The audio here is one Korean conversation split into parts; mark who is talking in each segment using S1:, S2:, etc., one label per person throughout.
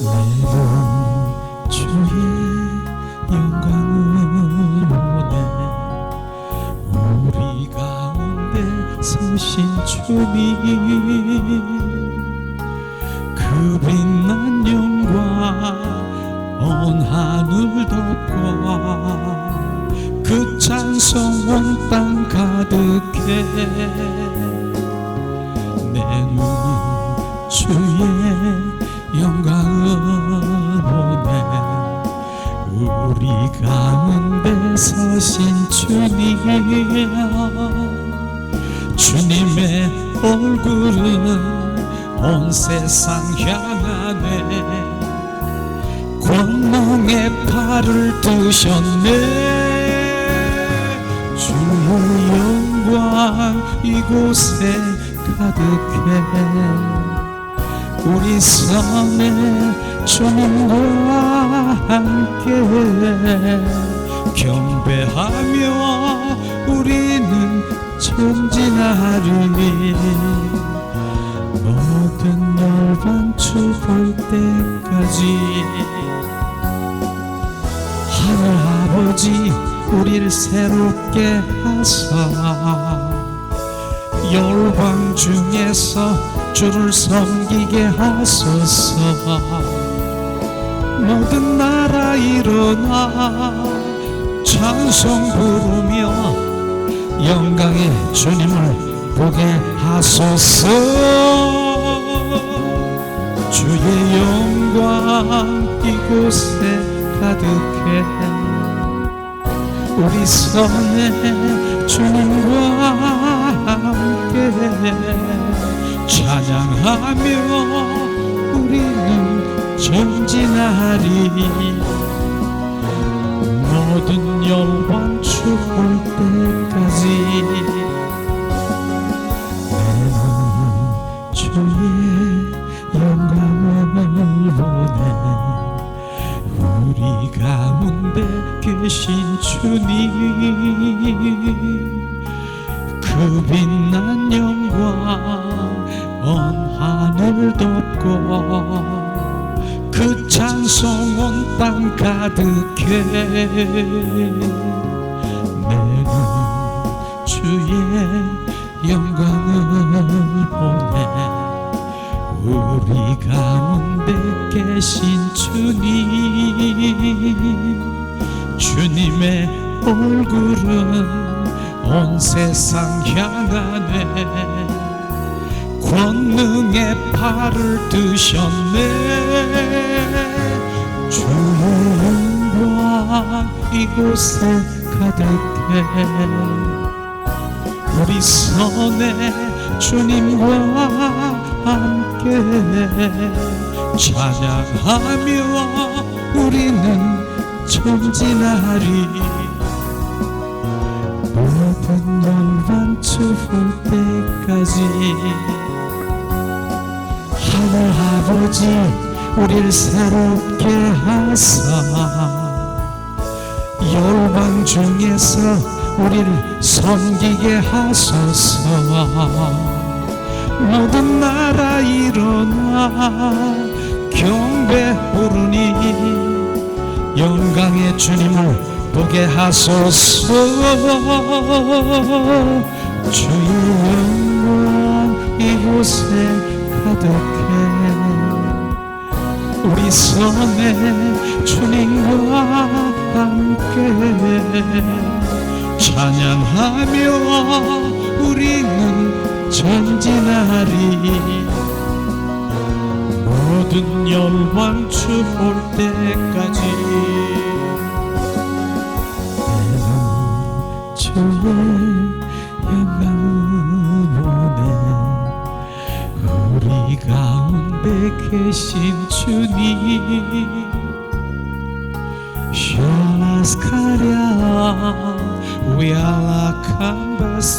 S1: 내는 주의 영광을 보내 우리 가운데 서신 주님 그 빛난 영광 온 하늘 덮고 그 찬송 온 땅 가득해 내 눈 주의 영광을 보내 우리 가운데 서신 주님이야 주님의 얼굴은 온 세상 향하네 권능의 팔을 드셨네 주의 영광 이곳에 가득해 우리 삶에 주님과 함께 경배하며 우리는 전진하리니 모든 열방 주볼 때까지 하늘 아버지 우리를 새롭게 하사 열방 중에서 주를 섬기게 하소서 모든 나라 일어나 찬송 부르며 영광의 주님을 보게 하소서 주의 영광 이곳에 가득해 우리 손에 주님과 함께 찬양하며 우리는 전진하리 모든 열방 주볼 때까지 내는 주의 영광을 보내 우리 가운데 계신 주님 그 빛난 영광 온 하늘 덮고 그 찬송 온 땅 가득해 내는 주의 영광을 보내 우리 가운데 계신 주님 주님의 얼굴은 온 세상 향하네 권능의 팔을 드셨네 주의 영광 이곳에 가득해 우리 손에 주님과 함께 찬양하며 우리는 전진하리 모든 열방 주볼 때까지 하늘 아버지 우리를 새롭게 하사 열방 중에서 우리를 섬기게 하소서 모든 나라 일어나 경배 부르니 영광의 주님을 보게 하소서 주의 영광 이곳에 가득해 우리 손에 주님과 함께 찬양하며 우리는 전진하리 모든 열방 주볼 때까지 내는 주의 영광을 보내 우리 가운데 계신 주님 샤라스카랴 위알라캄바시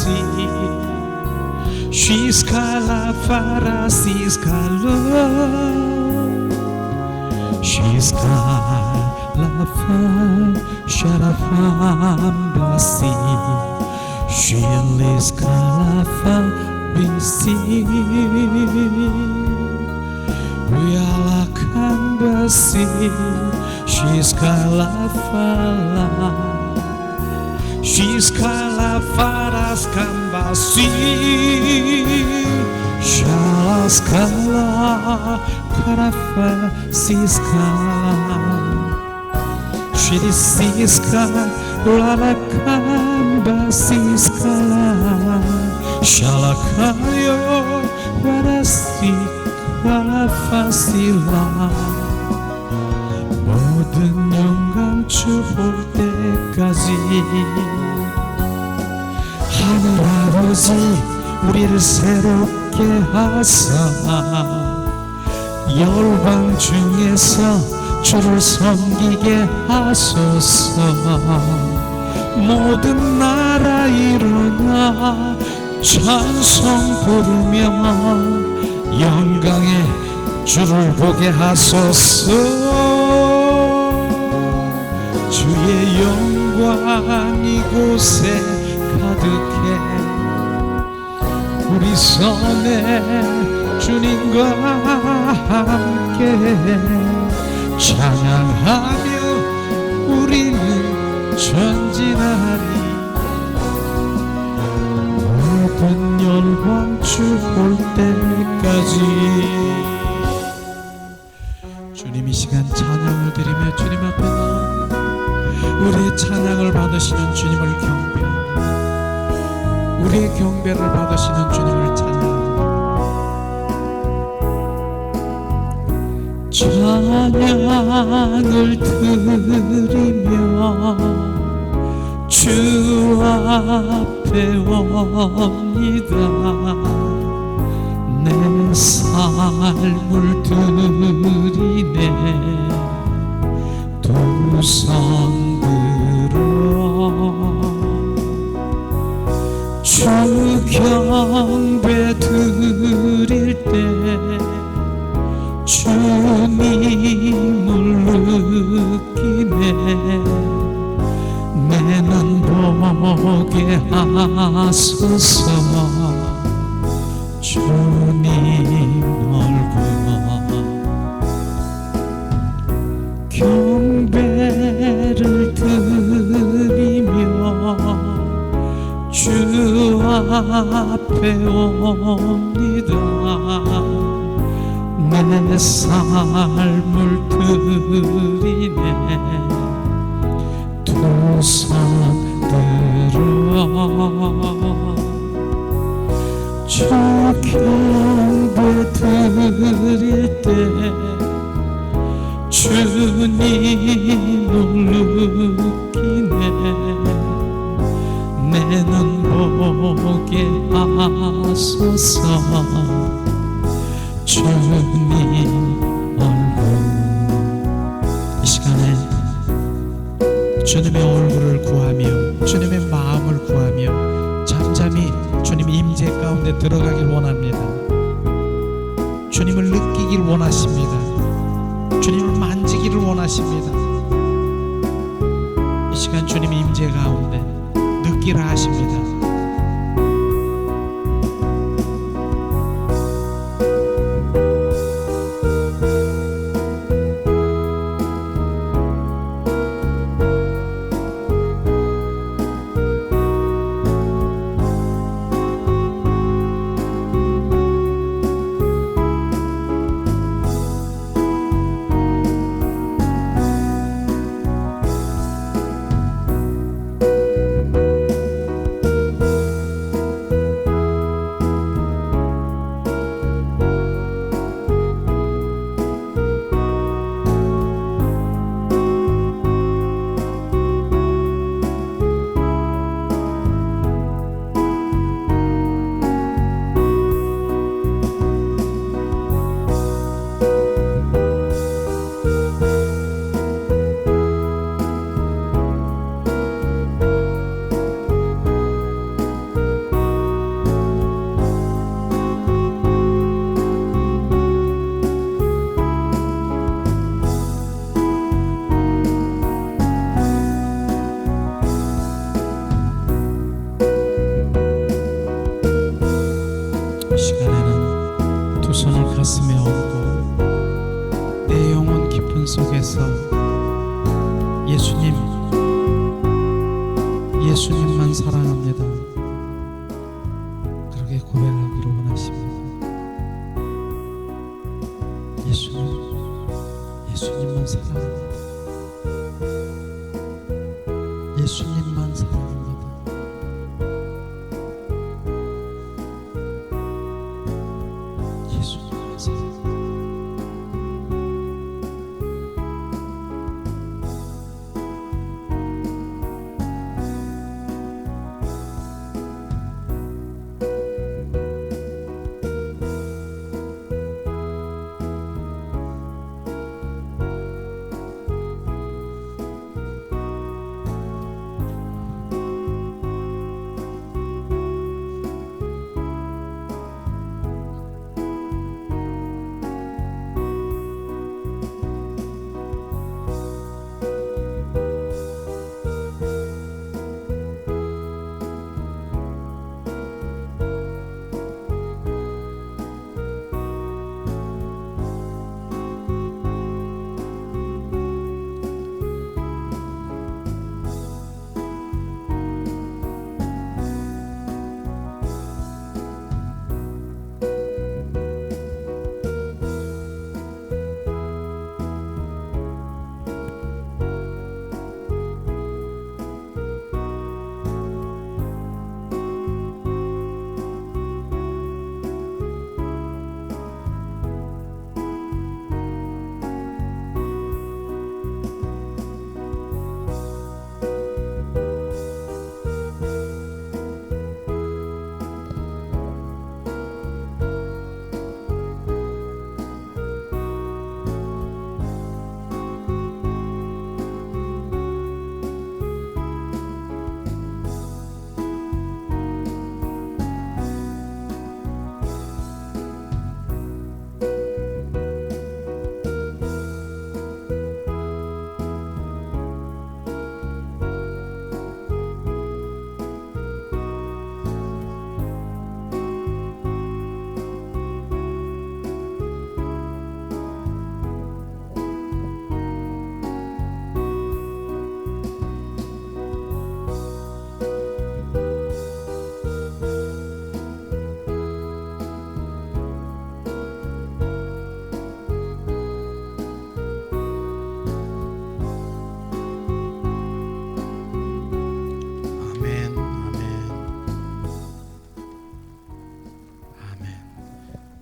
S1: 시스칼라 파라시스칼라 시스칼라 샤라팜바시 실리스칼라 파비시 위알라캄바시 embassy. She's Calafala. She's Calafara's Cambasi. Shalascala, Carafa, Cisca. Shirisiska, Lalakamba, Siska. Shalakayo, Warasi, Calafasila. 모든 영광 주볼 때까지 하늘 아버지 우리를 새롭게 하사 열방 중에서 주를 섬기게 하소서. 모든 나라 일어나 찬송 부르며 영광의 주를 보게 하소서. 주의 영광 이곳에 가득해 우리 손에 주님과 함께 찬양하며 우리는 전진하리. 모든 열방 주 볼 때까지. 주님 이 시간 찬양을 드리며 주님 앞에 나와 우리의 찬양을 받으시는 주님을 경배합니다. 우리의 경배를 받으시는 주님을 찬양합니다. 찬양을 드리며 주 앞에 옵니다. 내 삶을 드리네 두 손 들어 주 경배 드릴 때 주님을 느끼네. 내 눈 보게 하소서. 주님 얼굴 경배를 드리며 주 앞에 옵니다. 내 삶을 드리네 두 손 들어 주 경배 드릴 때 주님을 느끼네. 내 눈 보게 하소서. 주님 얼굴. 이 시간에 주님의 얼굴을 구하며 주님의 마음을 구하며 잠잠히 주님 임재 가운데 들어가길 원합니다. 주님을 느끼길 원하십니다. 주님을 만지기를 원하십니다. 이 시간 주님의 임재 가운데 느끼라 하십니다. 시간에는 두 손을 가슴에 얹고 내 영혼 아픔 속에서 예수님만 사랑합니다. 그렇게 고백하기를 원하십니다. 예수님만 사랑합니다. 예수님만 사랑합니다. 예수님만 사랑합니다.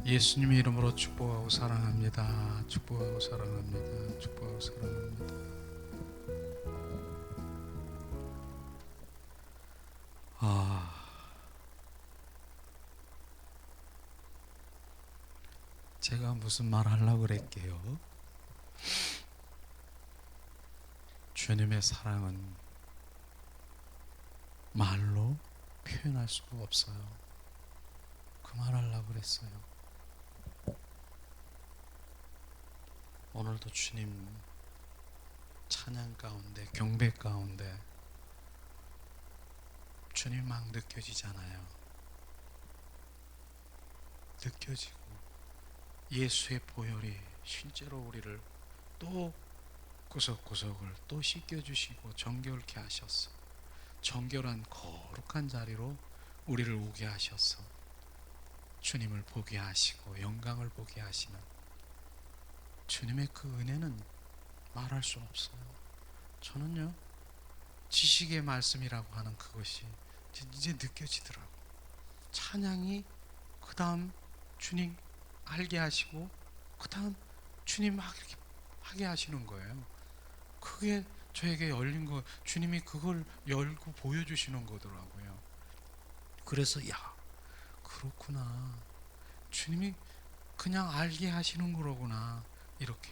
S1: 예수님의 이름으로 축복하고 사랑합니다. 축복하고 사랑합니다. 축복하고 사랑합니다. 제가 무슨 말 하려고 그랬게요. 주님의 사랑은 말로 표현할 수가 없어요. 그 말 하려고 그랬어요. 오늘도 주님 찬양 가운데, 경배 가운데 주님 막 느껴지잖아요. 느껴지고 예수의 보혈이 실제로 우리를 또 구석구석을 또 씻겨주시고 정결케 하셨어. 정결한 거룩한 자리로 우리를 오게 하셔서 주님을 보게 하시고 영광을 보게 하시는 주님의 그 은혜는 말할 수 없어요. 저는요, 지식의 말씀이라고 하는 그것이 이제 느껴지더라고. 찬양이 그 다음 주님 알게 하시고 그 다음 주님 막 이렇게 하게 하시는 거예요. 그게 저에게 열린 거, 주님이 그걸 열고 보여주시는 거더라고요. 그래서 그렇구나, 주님이 그냥 알게 하시는 거로구나, 이렇게.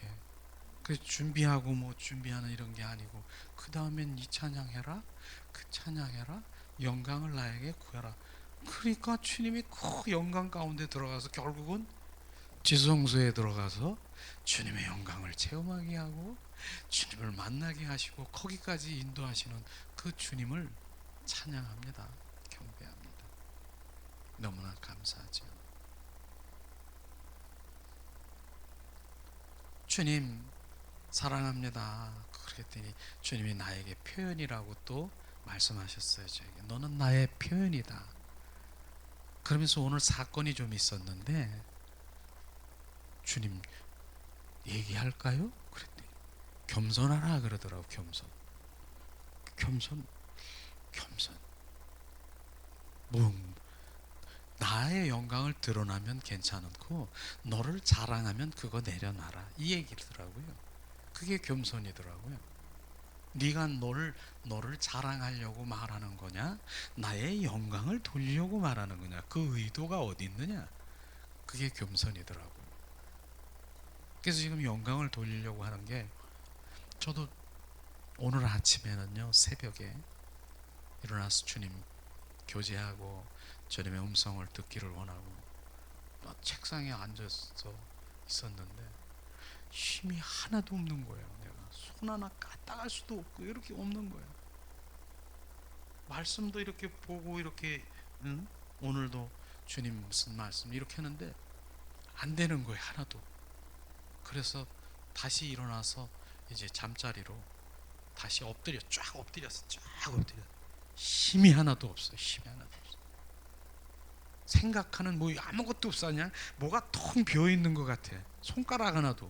S1: 그 준비하고 뭐 준비하는 이런 게 아니고, 그 다음엔 이 찬양해라, 그 찬양해라, 영광을 나에게 구해라. 그러니까 주님이 그 영광 가운데 들어가서 결국은 지성소에 들어가서 주님의 영광을 체험하게 하고 주님을 만나게 하시고 거기까지 인도하시는 그 주님을 찬양합니다. 경배합니다. 너무나 감사하죠. 주님, 사랑합니다. 그랬더니 주님이 나에게 표현이라고 또 말씀하셨어요. 저에게 너는 나의 표현이다. 그러면서 오늘 사건이 좀 있었는데 주님 얘기할까요? 그랬더니 겸손하라 그러더라고. 겸손. 뭐 나의 영광을 드러나면 괜찮고 너를 자랑하면 그거 내려놔라 이 얘기더라고요. 그게 겸손이더라고요. 네가 너를 자랑하려고 말하는 거냐, 나의 영광을 돌리려고 말하는 거냐, 그 의도가 어디 있느냐, 그게 겸손이더라고요. 그래서 지금 영광을 돌리려고 하는 게, 저도 오늘 아침에는요 새벽에 일어나서 주님 교제하고 주님의 음성을 듣기를 원하고 책상에 앉아서 있었는데 힘이 하나도 없는 거예요. 내가 손 하나 까딱할 수도 없고 이렇게 없는 거예요. 말씀도 이렇게 보고 이렇게 오늘도 주님 무슨 말씀 이렇게 하는데 안 되는 거예요. 하나도. 그래서 다시 일어나서 이제 잠자리로 다시 쫙 엎드렸어. 힘이 하나도 없어요. 힘이 하나도 없어. 생각하는 뭐 아무것도 없어. 그냥 뭐가 텅 비어 있는 것 같아. 손가락 하나도.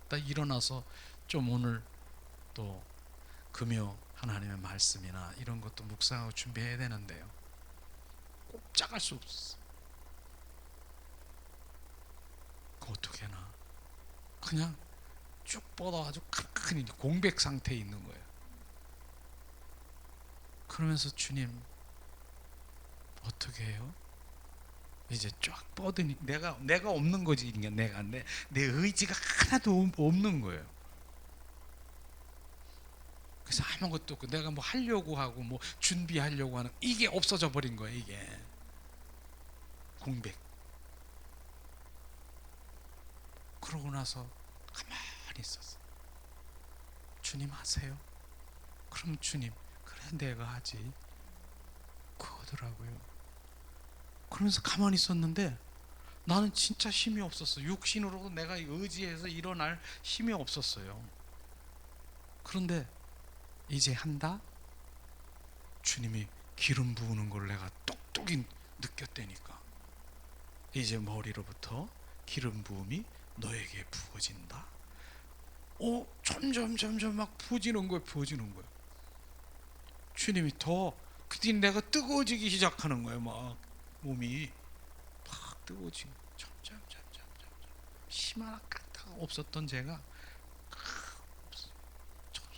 S1: 나 일어나서 좀 오늘 또 금요 하나님의 말씀이나 이런 것도 묵상하고 준비해야 되는데요. 꼼짝할 수 없었어. 그 어떻게 하나? 그냥 쭉 뻗어가지고 가만히 공백 상태에 있는 거예요. 그러면서 주님 어떻게 해요? 이제 쫙 뻗으니 내가 없는 거지. 그러니까 내 의지가 하나도 없는 거예요. 그래서 아무것도 없고 내가 뭐 하려고 하고 뭐 준비하려고 하는 이게 없어져 버린 거예요. 이게 공백. 그러고 나서 가만히 있었어. 주님 하세요. 그럼 주님 그래 내가 하지. 그거더라고요. 그러면서 가만히 있었는데 나는 진짜 힘이 없었어. 육신으로 내가 의지해서 일어날 힘이 없었어요. 그런데 이제 한다? 주님이 기름 부으는 걸 내가 똑똑히 느꼈다니까. 이제 머리로부터 기름 부음이 너에게 부어진다. 점점 막 부어지는 거예요. 주님이 그때 내가 뜨거워지기 시작하는 거예요. 막 몸이 막 뜨거워지고 점점 힘 하나 까딱 없었던 제가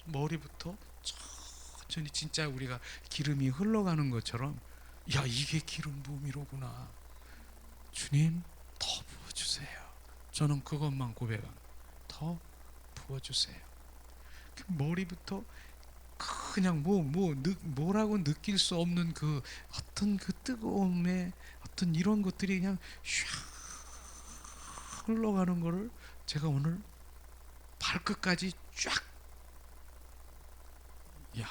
S1: 머리부터 천천히 진짜 우리가 기름이 흘러가는 것처럼 야 이게 기름 부음이로구나. 주님 더 부어주세요. 저는 그것만 고백합니다. 더 부어주세요. 머리부터 그냥 뭐라고 느낄 수 없는 그 어떤 그 뜨거움의 어떤 이런 것들이 그냥 샥 흘러가는 거를 제가 오늘 발끝까지 쫙. 야,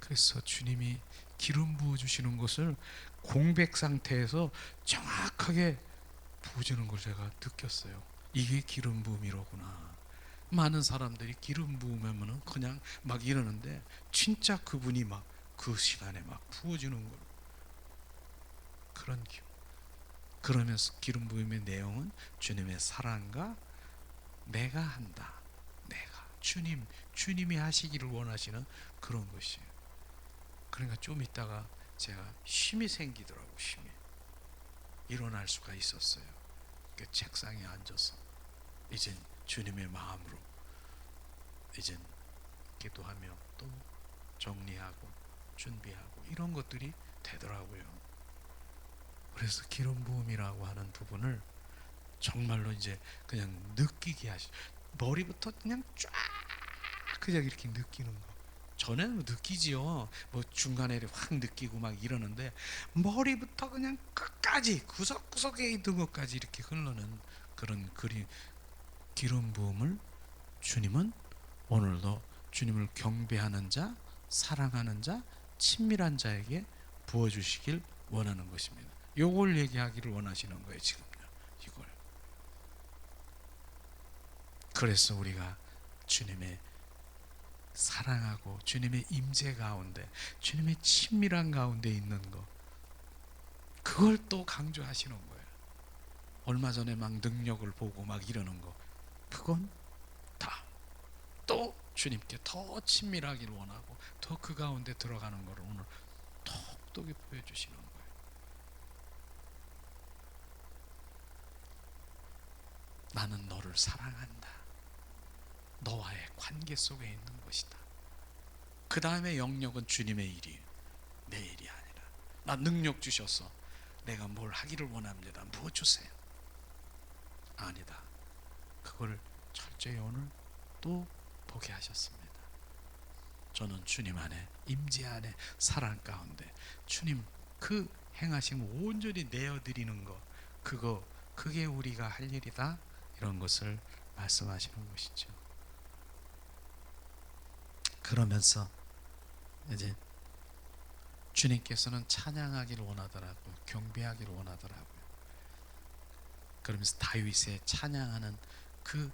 S1: 그래서 주님이 기름 부어 주시는 것을 공백 상태에서 정확하게 부어주는 걸 제가 느꼈어요. 이게 기름 부음이로구나. 많은 사람들이 기름 부으면은 그냥 막 이러는데 진짜 그분이 막 그 시간에 막 부어주는 걸 그런 기분. 그러면서 기름 부음의 내용은 주님의 사랑과 내가 한다. 내가 주님이 하시기를 원하시는 그런 것이에요. 그러니까 좀 있다가 제가 힘이 생기더라고. 힘이 일어날 수가 있었어요. 그 책상에 앉아서 이젠 주님의 마음으로 이젠 기도하며 또 정리하고 준비하고 이런 것들이 되더라고요. 그래서 기름 부음이라고 하는 부분을 정말로 이제 그냥 느끼게 하시. 머리부터 그냥 쫙 그냥 이렇게 느끼는 거. 전에는 느끼지요. 뭐 중간에 확 느끼고 막 이러는데 머리부터 그냥 끝까지 구석구석에 있는 것까지 이렇게 흐르는 그런 기름 부음을 주님은 오늘도 주님을 경배하는 자, 사랑하는 자, 친밀한 자에게 부어주시길 원하는 것입니다. 요걸 얘기하기를 원하시는 거예요. 지금요. 이걸 그래서 우리가 주님의 사랑하고 주님의 임재 가운데, 주님의 친밀한 가운데 있는 거, 그걸 또 강조하시는 거예요. 얼마 전에 막 능력을 보고 막 이러는 거, 그건 다 또 주님께 더 친밀하기를 원하고 더 그 가운데 들어가는 것을 오늘 톡톡히 보여주시는 거예요. 나는 너를 사랑한다. 너와의 관계 속에 있는 것이다. 그 다음에 영역은 주님의 일이에요. 내 일이 아니라. 나 능력 주셔서 내가 뭘 하기를 원합니다. 뭐 주세요? 아니다. 그걸 철저히 오늘 또 보게 하셨습니다. 저는 주님 안에, 임재 안에, 사랑 가운데 주님 그 행하신 온전히 내어드리는 것, 그게 우리가 할 일이다, 이런 것을 말씀하시는 것이죠. 그러면서 이제 주님께서는 찬양하기를 원하더라고요. 경배하기를 원하더라고요. 그러면서 다윗의 찬양하는 그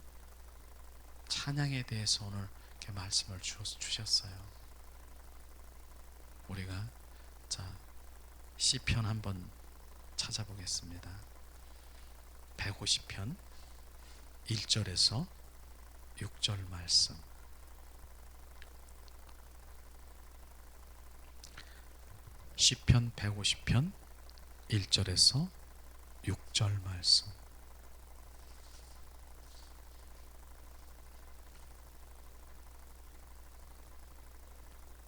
S1: 찬양에 대해서 오늘 이렇게 말씀을 주셨어요. 우리가 자 시편 한번 찾아보겠습니다. 150편 1절에서 6절 말씀. 시편 150편 1절에서 6절 말씀.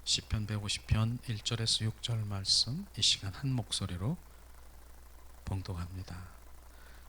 S1: 시편 150편 1절에서 6절 말씀, 이 시간 한 목소리로 봉독합니다.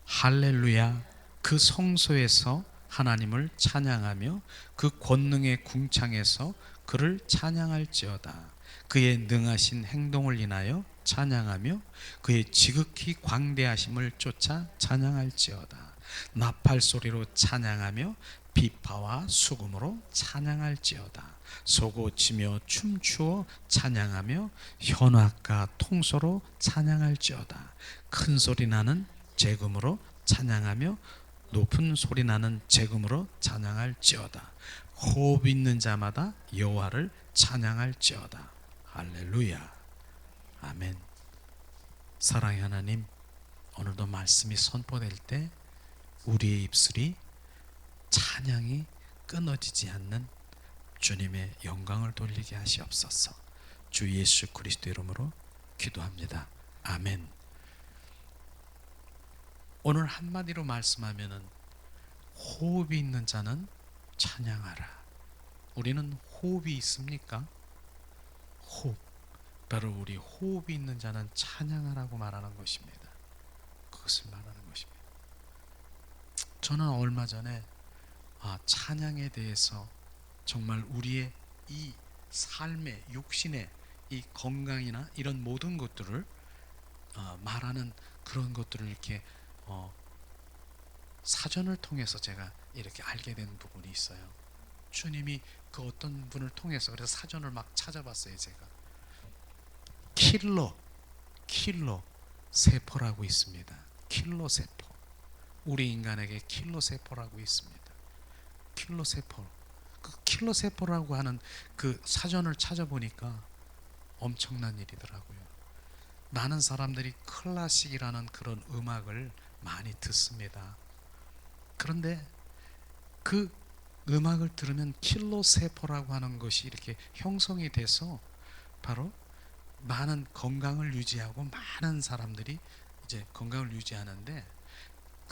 S1: 할렐루야. 그 성소에서 하나님을 찬양하며 그 권능의 궁창에서 그를 찬양할지어다. 그의 능하신 행동을 인하여 찬양하며 그의 지극히 광대하심을 쫓아 찬양할지어다. 나팔 소리로 찬양하며 비파와 수금으로 찬양할지어다. 소고치며 춤추어 찬양하며 현악과 통소로 찬양할지어다. 큰 소리 나는 재금으로 찬양하며 높은 소리 나는 재금으로 찬양할지어다. 호흡 있는 자마다 여호와를 찬양할지어다. 할렐루야. 아멘. 사랑의 하나님, 오늘도 말씀이 선포될 때 우리의 입술이 찬양이 끊어지지 않는 주님의 영광을 돌리게 하시옵소서. 주 예수 그리스도 이름으로 기도합니다. 아멘. 오늘 한마디로 말씀하면은 호흡이 있는 자는 찬양하라. 우리는 호흡이 있습니까? 호흡. 바로 우리 호흡이 있는 자는 찬양하라고 말하는 것입니다. 그것을 말하는 것입니다. 저는 얼마 전에 찬양에 대해서 정말 우리의 이 삶의 육신의 이 건강이나 이런 모든 것들을 말하는 그런 것들을 이렇게 사전을 통해서 제가 이렇게 알게 된 부분이 있어요. 주님이 그 어떤 분을 통해서, 그래서 사전을 막 찾아봤어요. 제가 킬러 세포라고 있습니다. 킬러 세포. 우리 인간에게 킬러 세포라고 있습니다. 킬러 세포. 그 킬러 세포라고 하는 그 사전을 찾아보니까 엄청난 일이더라고요. 많은 사람들이 클래식이라는 그런 음악을 많이 듣습니다. 그런데 그 음악을 들으면 킬러 세포라고 하는 것이 이렇게 형성이 돼서 바로 많은 건강을 유지하고 많은 사람들이 이제 건강을 유지하는데,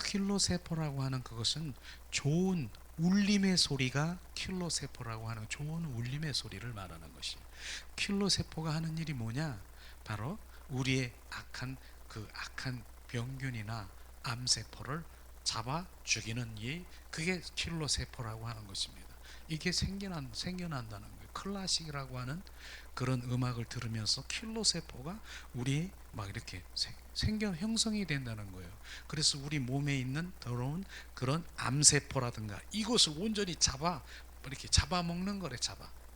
S1: 킬러 세포라고 하는 그것은 좋은 울림의 소리가 킬러 세포라고 하는 좋은 울림의 소리를 말하는 것이에요. 킬러 세포가 하는 일이 뭐냐? 바로 우리의 악한 병균이나 암세포를 잡아 죽이는 그게 킬러 세포라고 하는 것입니다. 이게 생겨난다는 거예요. 클래식이라고 하는 그런 음악을 들으면서 킬러 세포가 우리 막 이렇게 형성이 된다는 거예요. 그래서 우리 몸에 있는 더러운 그런 암세포라든가 이것을 온전히 이렇게 잡아먹는 거래.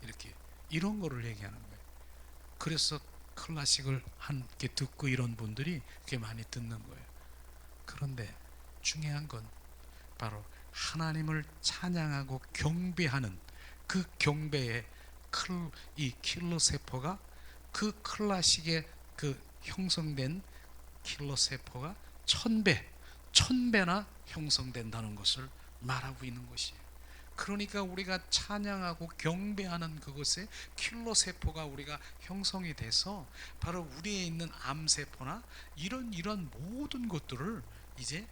S1: 이렇게 이런 거를 얘기하는 거예요. 그래서 클래식을 함께 듣고 이런 분들이 꽤 많이 듣는 거예요. 그런데 중요한 건 바로 하나님을 찬양하고 경배하는 그 경배의 이 킬러 세포가, 그 클라식에 그 형성된 킬러 세포가 1000배나 형성된다는 것을 말하고 있는 것이에요. 그러니까 우리가 찬양하고 경배하는 그것에 킬러 세포가 우리가 형성이 돼서 바로 우리에 있는 암 세포나 이런 모든 것들을 이제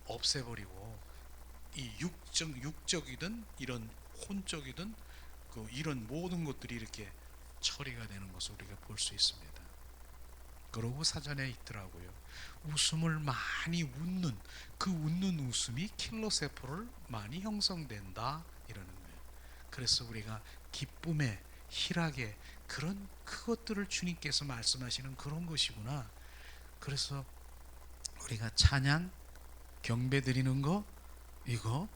S1: 없애버리고, 이 육적이든 이런 혼적이든 이런 모든 것들이 이렇게 처리가 되는 것을 우리가 볼 수 있습니다. 그러고 사전에 있더라고요. 웃음을 많이 웃는 그 웃는 웃음이 킬러 세포를 많이 형성된다 이러는 거예요. 그래서 우리가 기쁨에 희락에 그런 그것들을 주님께서 말씀하시는 그런 것이구나. 그래서 우리가 찬양 경배 드리는 거, 이거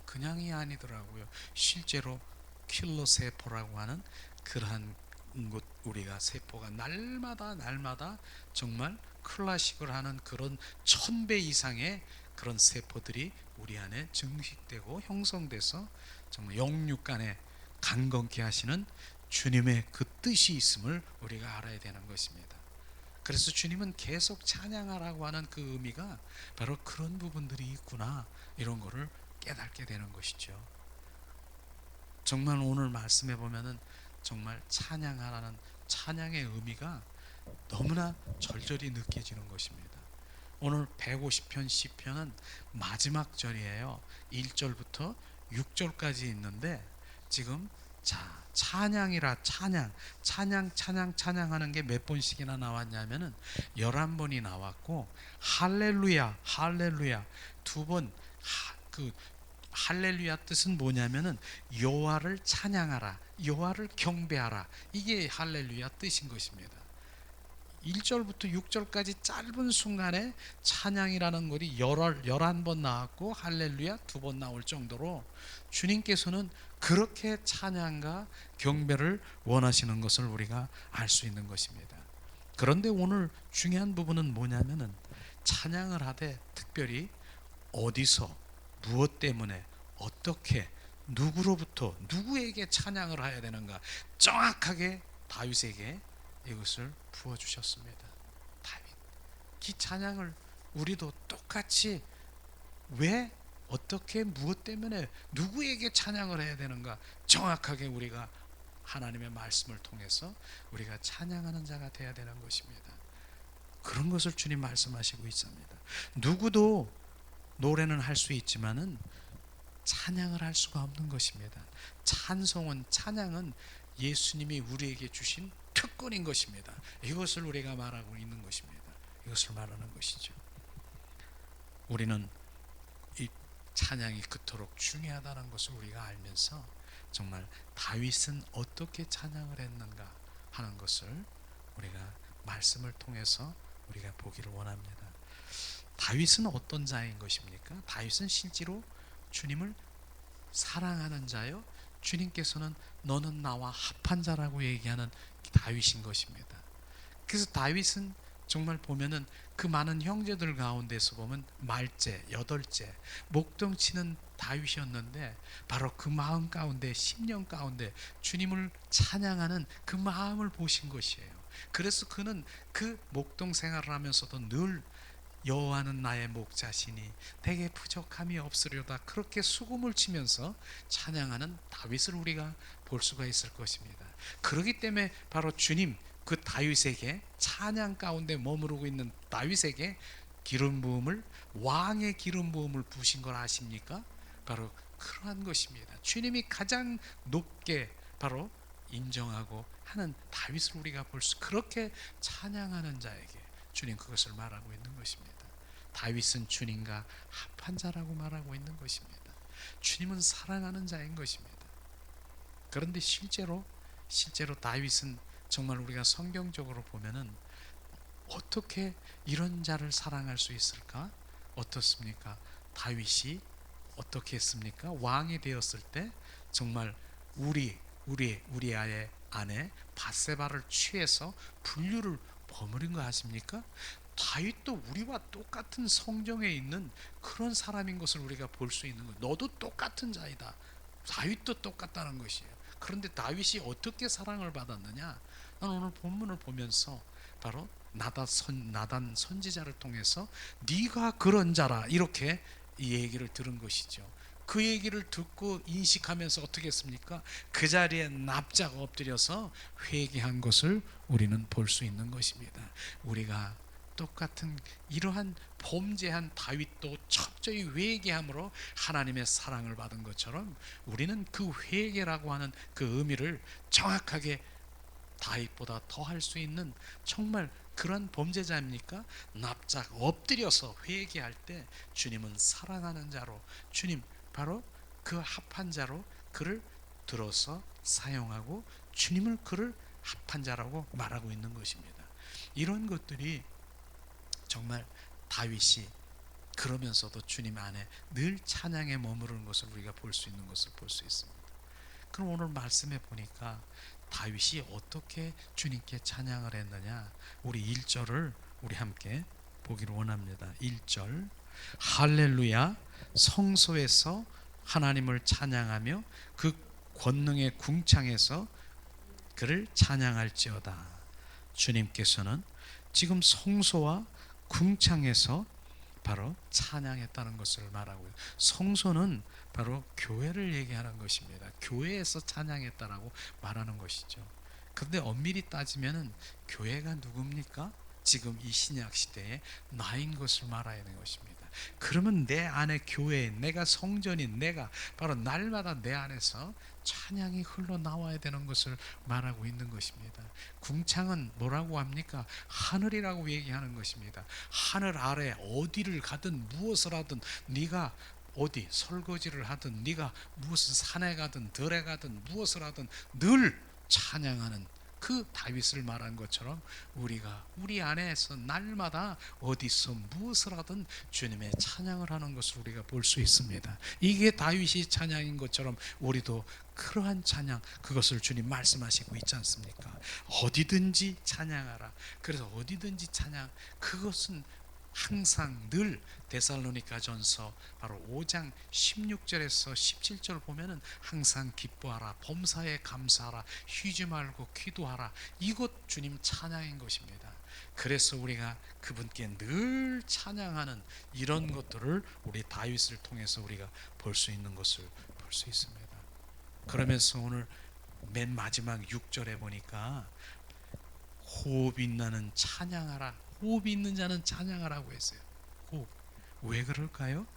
S1: 그냥이 아니더라고요. 실제로 킬러 세포라고 하는 그러한 것, 우리가 세포가 날마다 정말 클라식을 하는 그런 1000배 이상의 그런 세포들이 우리 안에 증식되고 형성돼서 정말 영육간에 강건케 하시는 주님의 그 뜻이 있음을 우리가 알아야 되는 것입니다. 그래서 주님은 계속 찬양하라고 하는 그 의미가 바로 그런 부분들이 있구나, 이런 거를 깨닫게 되는 것이죠. 정말 오늘 말씀해 보면은 정말 찬양하라는 찬양의 의미가 너무나 절절히 느껴지는 것입니다. 오늘 150편 시편은 마지막 절이에요. 1절부터 6절까지 있는데, 지금 찬양이라 찬양하는 게 몇 번씩이나 나왔냐면은 11번이 나왔고, 할렐루야 두 번. 그 할렐루야 뜻은 뭐냐면은 여호와를 찬양하라, 여호와를 경배하라, 이게 할렐루야 뜻인 것입니다. 1절부터 6절까지 짧은 순간에 찬양이라는 것이 11번 나왔고 할렐루야 2번 나올 정도로 주님께서는 그렇게 찬양과 경배를 원하시는 것을 우리가 알 수 있는 것입니다. 그런데 오늘 중요한 부분은 뭐냐면은 찬양을 하되 특별히 어디서 무엇 때문에 어떻게 누구로부터 누구에게 찬양을 해야 되는가 정확하게 다윗에게 이것을 부어주셨습니다. 다윗, 이 찬양을 우리도 똑같이 왜 어떻게 무엇 때문에 누구에게 찬양을 해야 되는가 정확하게 우리가 하나님의 말씀을 통해서 우리가 찬양하는 자가 되어야 되는 것입니다. 그런 것을 주님 말씀하시고 있습니다. 누구도 노래는 할 수 있지만은 찬양을 할 수가 없는 것입니다. 찬양은 예수님이 우리에게 주신 특권인 것입니다. 이것을 우리가 말하고 있는 것입니다. 이것을 말하는 것이죠. 우리는 이 찬양이 그토록 중요하다는 것을 우리가 알면서 정말 다윗은 어떻게 찬양을 했는가 하는 것을 우리가 말씀을 통해서 우리가 보기를 원합니다. 다윗은 어떤 자인 것입니까? 다윗은 실제로 주님을 사랑하는 자요, 주님께서는 너는 나와 합한 자라고 얘기하는 다윗인 것입니다. 그래서 다윗은 정말 보면은 그 많은 형제들 가운데서 보면 말째, 여덟째 목동치는 다윗이었는데 바로 그 마음 가운데, 심령 가운데 주님을 찬양하는 그 마음을 보신 것이에요. 그래서 그는 그 목동 생활을 하면서도 늘 여호와는 나의 목자시니 대개 부족함이 없으려다 그렇게 수금을 치면서 찬양하는 다윗을 우리가 볼 수가 있을 것입니다. 그렇기 때문에 바로 주님 그 다윗에게 찬양 가운데 머무르고 있는 다윗에게 기름 부음을, 왕의 기름 부음을 부으신 걸 아십니까? 바로 그러한 것입니다. 주님이 가장 높게 바로 인정하고 하는 다윗을 우리가 볼 수, 그렇게 찬양하는 자에게 주님 그것을 말하고 있는 것입니다. 다윗은 주님과 합한 자라고 말하고 있는 것입니다. 주님은 사랑하는 자인 것입니다. 그런데 실제로 다윗은 정말 우리가 성경적으로 보면은 어떻게 이런 자를 사랑할 수 있을까? 어떻습니까? 다윗이 어떻게 했습니까? 왕이 되었을 때 정말 우리 아의 아내 바세바를 취해서 분류를 버무린 거 아십니까? 다윗도 우리와 똑같은 성경에 있는 그런 사람인 것을 우리가 볼 수 있는 거예요. 너도 똑같은 자이다. 다윗도 똑같다는 것이에요. 그런데 다윗이 어떻게 사랑을 받았느냐? 난 오늘 본문을 보면서 바로 나단 선지자를 통해서 네가 그런 자라 이렇게 이 얘기를 들은 것이죠. 그 얘기를 듣고 인식하면서 어떻게 했습니까? 그 자리에 납작 엎드려서 회개한 것을 우리는 볼 수 있는 것입니다. 우리가 똑같은 이러한 범죄한 다윗도 철저히 회개함으로 하나님의 사랑을 받은 것처럼 우리는 그 회개라고 하는 그 의미를 정확하게 다윗보다 더 할 수 있는 정말 그런 범죄자입니까? 납작 엎드려서 회개할 때 주님은 사랑하는 자로, 주님 바로 그 합한 자로 그를 들어서 사용하고 주님을 그를 합한 자라고 말하고 있는 것입니다. 이런 것들이 정말 다윗이 그러면서도 주님 안에 늘 찬양에 머무르는 것을 우리가 볼 수 있는 것을 볼 수 있습니다. 그럼 오늘 말씀해 보니까 다윗이 어떻게 주님께 찬양을 했느냐? 우리 1절을 우리 함께 보기를 원합니다. 1절 할렐루야 성소에서 하나님을 찬양하며 그 권능의 궁창에서 그를 찬양할지어다. 주님께서는 지금 성소와 궁창에서 바로 찬양했다는 것을 말하고요. 성소는 바로 교회를 얘기하는 것입니다. 교회에서 찬양했다라고 말하는 것이죠. 그런데 엄밀히 따지면은 교회가 누굽니까? 지금 이 신약 시대에 나인 것을 말하는 것입니다. 그러면 내 안에 교회에 내가 성전인 내가 바로 날마다 내 안에서 찬양이 흘러나와야 되는 것을 말하고 있는 것입니다. 궁창은 뭐라고 합니까? 하늘이라고 얘기하는 것입니다. 하늘 아래 어디를 가든 무엇을 하든 네가 어디 설거지를 하든 네가 무슨 산에 가든 들에 가든 무엇을 하든 늘 찬양하는 그 다윗을 말한 것처럼 우리가 우리 안에서 날마다 어디서 무엇을 하든 주님의 찬양을 하는 것을 우리가 볼 수 있습니다. 이게 다윗이 찬양인 것처럼 우리도 그러한 찬양, 그것을 주님 말씀하시고 있지 않습니까? 어디든지 찬양하라. 그래서 어디든지 찬양, 그것은 항상 늘 데살로니가전서 바로 5장 16절에서 17절 보면은 항상 기뻐하라, 범사에 감사하라, 쉬지 말고 기도하라. 이것 주님 찬양인 것입니다. 그래서 우리가 그분께 늘 찬양하는 이런 것들을 우리 다윗을 통해서 우리가 볼 수 있는 것을 볼 수 있습니다. 그러면서 오늘 맨 마지막 6절에 보니까 호흡이 나는 찬양하라, 호흡이 있는 자는 찬양하라고 했어요. 호흡. 왜 그럴까요?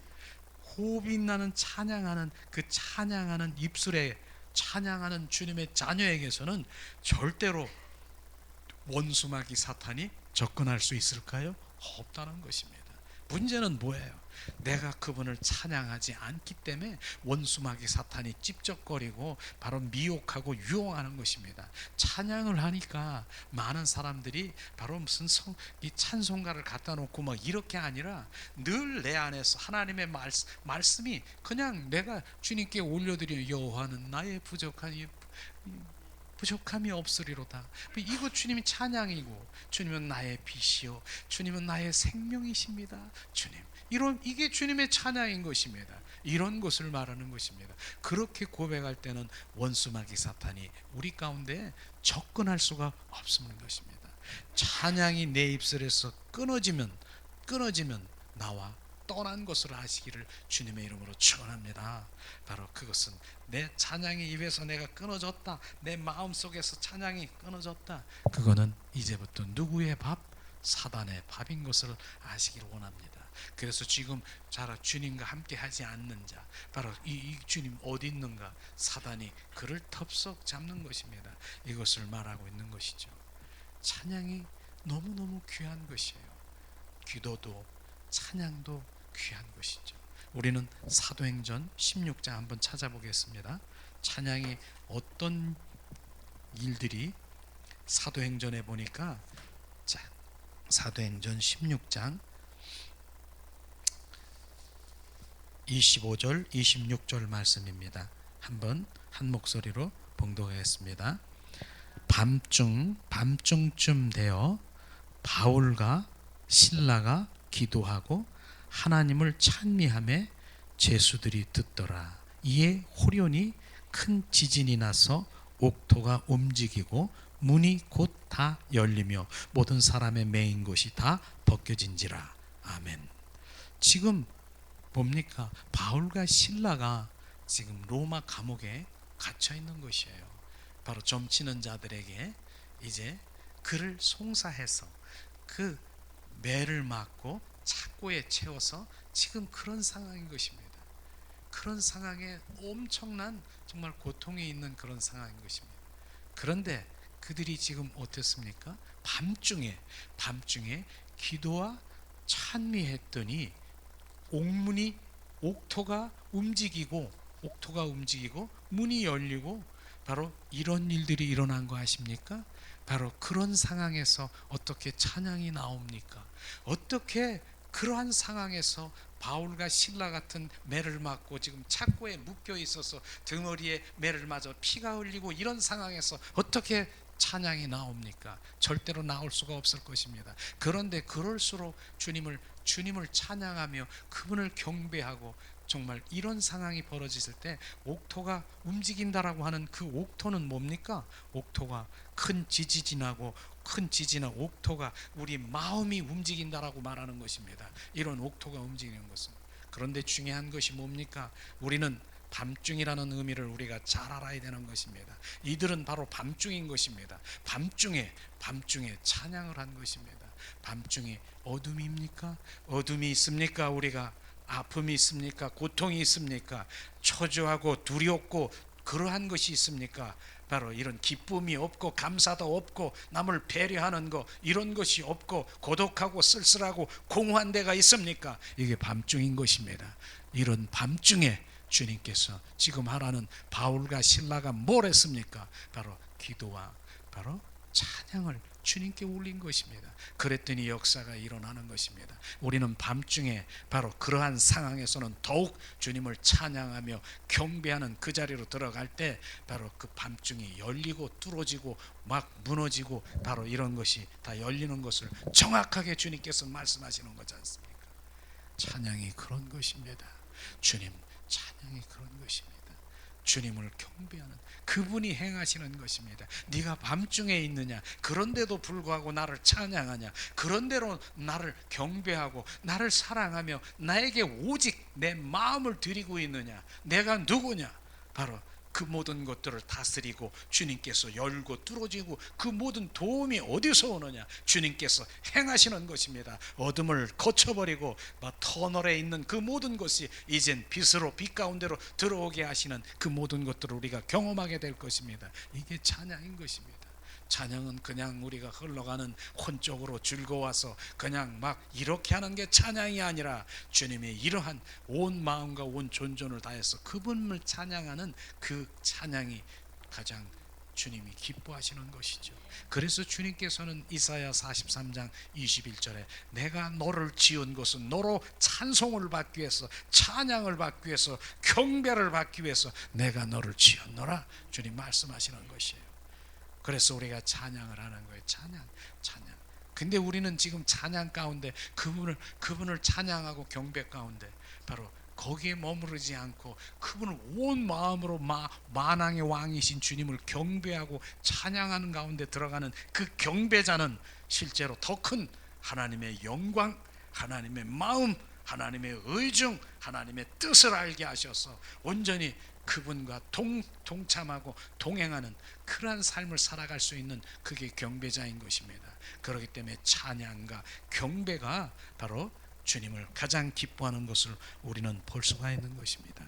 S1: 호흡이 나는 찬양하는 그 찬양하는 입술에 찬양하는 주님의 자녀에게서는 절대로 원수마귀 사탄이 접근할 수 있을까요? 없다는 것입니다. 문제는 뭐예요? 내가 그분을 찬양하지 않기 때문에 원수마귀 사탄이 찝쩍거리고 바로 미혹하고 유혹하는 것입니다. 찬양을 하니까 많은 사람들이 바로 무슨 이 찬송가를 갖다 놓고 막 이렇게 아니라 늘 내 안에서 하나님의 말씀이 그냥 내가 주님께 올려드리는 여호와는 나의 부족함이 없으리로다. 이거 주님이 찬양이고 주님은 나의 빛이요 주님은 나의 생명이십니다. 주님 이게 주님의 찬양인 것입니다. 이런 것을 말하는 것입니다. 그렇게 고백할 때는 원수마귀 사탄이 우리 가운데 접근할 수가 없는 것입니다. 찬양이 내 입술에서 끊어지면 나와 떠난 것을 아시기를 주님의 이름으로 축원합니다. 바로 그것은 내 찬양이 입에서 내가 끊어졌다, 내 마음속에서 찬양이 끊어졌다, 그거는 이제부터 누구의 밥? 사단의 밥인 것을 아시기를 원합니다. 그래서 지금 주님과 함께 하지 않는 자, 바로 이 주님 어디 있는가? 사단이 그를 덥석 잡는 것입니다. 이것을 말하고 있는 것이죠. 찬양이 너무너무 귀한 것이에요. 기도도 찬양도 귀한 것이죠. 우리는 사도행전 16장 한번 찾아보겠습니다. 찬양이 어떤 일들이 사도행전에 보니까, 자, 사도행전 16장 25절 26절 말씀입니다. 한번 한 목소리로 봉독하겠습니다. 밤중쯤 되어 바울과 신라가 기도하고 하나님을 찬미하며 제수들이 듣더라. 이에 호련히 큰 지진이 나서 옥토가 움직이고 문이 곧 다 열리며 모든 사람의 매인 것이 다 벗겨진지라. 아멘. 지금 뭡니까? 바울과 신라가 지금 로마 감옥에 갇혀 있는 것이에요. 바로 점치는 자들에게 이제 그를 송사해서 그 매를 맞고 착고에 채워서 지금 그런 상황인 것입니다. 그런 상황에 엄청난 정말 고통이 있는 그런 상황인 것입니다. 그런데 그들이 지금 어땠습니까? 밤중에 기도와 찬미했더니 옥토가 움직이고 문이 열리고 바로 이런 일들이 일어난 거 아십니까? 바로 그런 상황에서 어떻게 찬양이 나옵니까? 어떻게 그러한 상황에서 바울과 신라 같은 매를 맞고 지금 착고에 묶여 있어서 등허리에 매를 맞아 피가 흘리고 이런 상황에서 어떻게 찬양이 나옵니까? 절대로 나올 수가 없을 것입니다. 그런데 그럴수록 주님을 찬양하며 그분을 경배하고 정말 이런 상황이 벌어졌을 때 옥토가 움직인다라고 하는 그 옥토는 뭡니까? 옥토가 큰 지진하고 옥토가 우리 마음이 움직인다라고 말하는 것입니다. 이런 옥토가 움직이는 것은. 그런데 중요한 것이 뭡니까? 우리는 밤중이라는 의미를 우리가 잘 알아야 되는 것입니다. 이들은 바로 밤중인 것입니다. 밤중에 찬양을 한 것입니다. 밤중에 어둠입니까? 어둠이 있습니까? 우리가 아픔이 있습니까? 고통이 있습니까? 초조하고 두렵고 그러한 것이 있습니까? 바로 이런 기쁨이 없고 감사도 없고 남을 배려하는 것 이런 것이 없고 고독하고 쓸쓸하고 공허한 데가 있습니까? 이게 밤중인 것입니다. 이런 밤중에 주님께서 지금 하라는 바울과 신라가 뭘 했습니까? 바로 기도와 바로 찬양을 주님께 올린 것입니다. 그랬더니 역사가 일어나는 것입니다. 우리는 밤중에 바로 그러한 상황에서는 더욱 주님을 찬양하며 경배하는 그 자리로 들어갈 때 바로 그 밤중이 열리고 뚫어지고 막 무너지고 바로 이런 것이 다 열리는 것을 정확하게 주님께서 말씀하시는 거지 않습니까? 찬양이 그런 것입니다. 주님 찬양이 그런 것입니다. 주님을 경배하는 그분이 행하시는 것입니다. 네가 밤중에 있느냐? 그런데도 불구하고 나를 찬양하냐? 그런대로 나를 경배하고 나를 사랑하며 나에게 오직 내 마음을 드리고 있느냐? 내가 누구냐? 바로 그 모든 것들을 다스리고 주님께서 열고 뚫어지고 그 모든 도움이 어디서 오느냐? 주님께서 행하시는 것입니다. 어둠을 거쳐버리고 터널에 있는 그 모든 것이 이젠 빛으로 빛 가운데로 들어오게 하시는 그 모든 것들을 우리가 경험하게 될 것입니다. 이게 찬양인 것입니다. 찬양은 그냥 우리가 흘러가는 혼적으로 즐거워서 그냥 막 이렇게 하는 게 찬양이 아니라 주님의 이러한 온 마음과 온 존존을 다해서 그분을 찬양하는 그 찬양이 가장 주님이 기뻐하시는 것이죠. 그래서 주님께서는 이사야 43장 21절에 내가 너를 지은 것은 너로 찬송을 받기 위해서 찬양을 받기 위해서 경배를 받기 위해서 내가 너를 지었노라 주님 말씀하시는 것이에요. 그래서 우리가 찬양을 하는 거예요. 찬양. 근데 우리는 지금 찬양 가운데 그분을 찬양하고 경배 가운데 바로 거기에 머무르지 않고 그분을 온 마음으로 만왕의 왕이신 주님을 경배하고 찬양하는 가운데 들어가는 그 경배자는 실제로 더 큰 하나님의 영광, 하나님의 마음, 하나님의 의중, 하나님의 뜻을 알게 하셔서 온전히 그분과 동참하고 동행하는 그러한 삶을 살아갈 수 있는 그게 경배자인 것입니다. 그렇기 때문에 찬양과 경배가 바로 주님을 가장 기뻐하는 것을 우리는 볼 수가 있는 것입니다.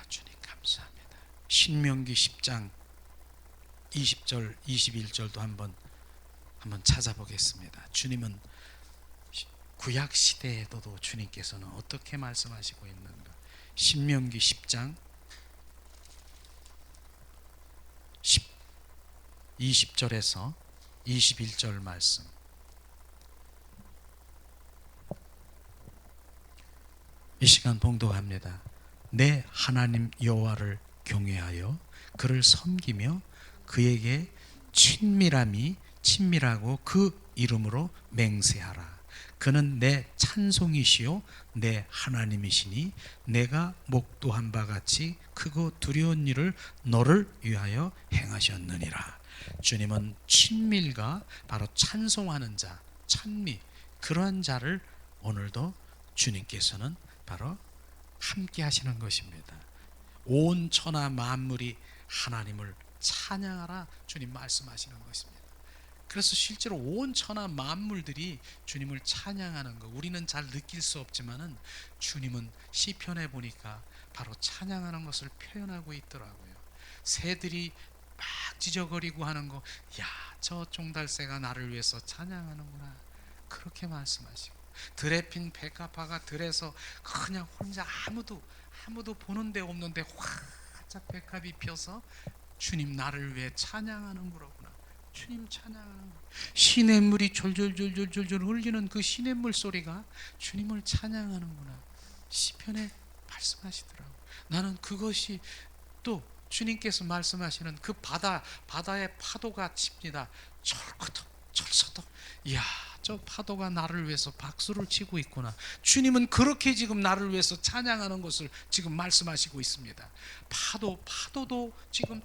S1: 주님 감사합니다. 신명기 10장 20절 21절도 한번 찾아보겠습니다. 주님은 구약 시대에도 주님께서는 어떻게 말씀하시고 있는가? 신명기 10장 20절에서 21절 말씀. 이 시간 봉독합니다. 내 하나님 여호와를 경외하여 그를 섬기며 그에게 친밀하고 그 이름으로 맹세하라. 그는 내 찬송이시요 내 하나님이시니 내가 목도한 바 같이 크고 두려운 일을 너를 위하여 행하셨느니라. 주님은 친밀과 바로 찬송하는 자, 찬미, 그러한 자를 오늘도 주님께서는 바로 함께 하시는 것입니다. 온 천하 만물이 하나님을 찬양하라 주님 말씀하시는 것입니다. 그래서 실제로 온 천하 만물들이 주님을 찬양하는 거 우리는 잘 느낄 수 없지만은 주님은 시편에 보니까 바로 찬양하는 것을 표현하고 있더라고요. 새들이 막 짖어거리고 하는 거, 야, 저 종달새가 나를 위해서 찬양하는구나, 그렇게 말씀하시고, 들에 핀 백합화가 들에서 그냥 혼자 아무도 보는 데 없는데 활짝 백합이 펴서 주님 나를 위해 찬양하는 거로구나, 주님 찬양하는 거. 시냇물이 졸졸졸졸졸 흘리는 그 시냇물 소리가 주님을 찬양하는구나, 시편에 말씀하시더라고. 나는 그것이 또 주님께서 말씀하시는 그 바다의 파도가 칩니다. 철커덕 철서덕. 이야, 저 파도가 나를 위해서 박수를 치고 있구나. 주님은 그렇게 지금 나를 위해서 찬양하는 것을 지금 말씀하시고 있습니다. 파도도 지금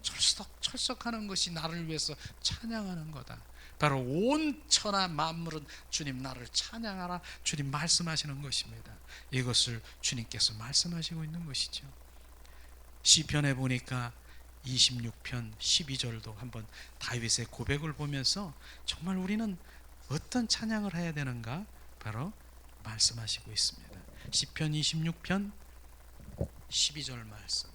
S1: 철썩하는 것이 나를 위해서 찬양하는 거다. 바로 온 천하 만물은 주님 나를 찬양하라 주님 말씀하시는 것입니다. 이것을 주님께서 말씀하시고 있는 것이죠. 시편에 보니까 26편 12절도 한번 다윗의 고백을 보면서 정말 우리는 어떤 찬양을 해야 되는가 바로 말씀하시고 있습니다. 시편 26편 12절 말씀.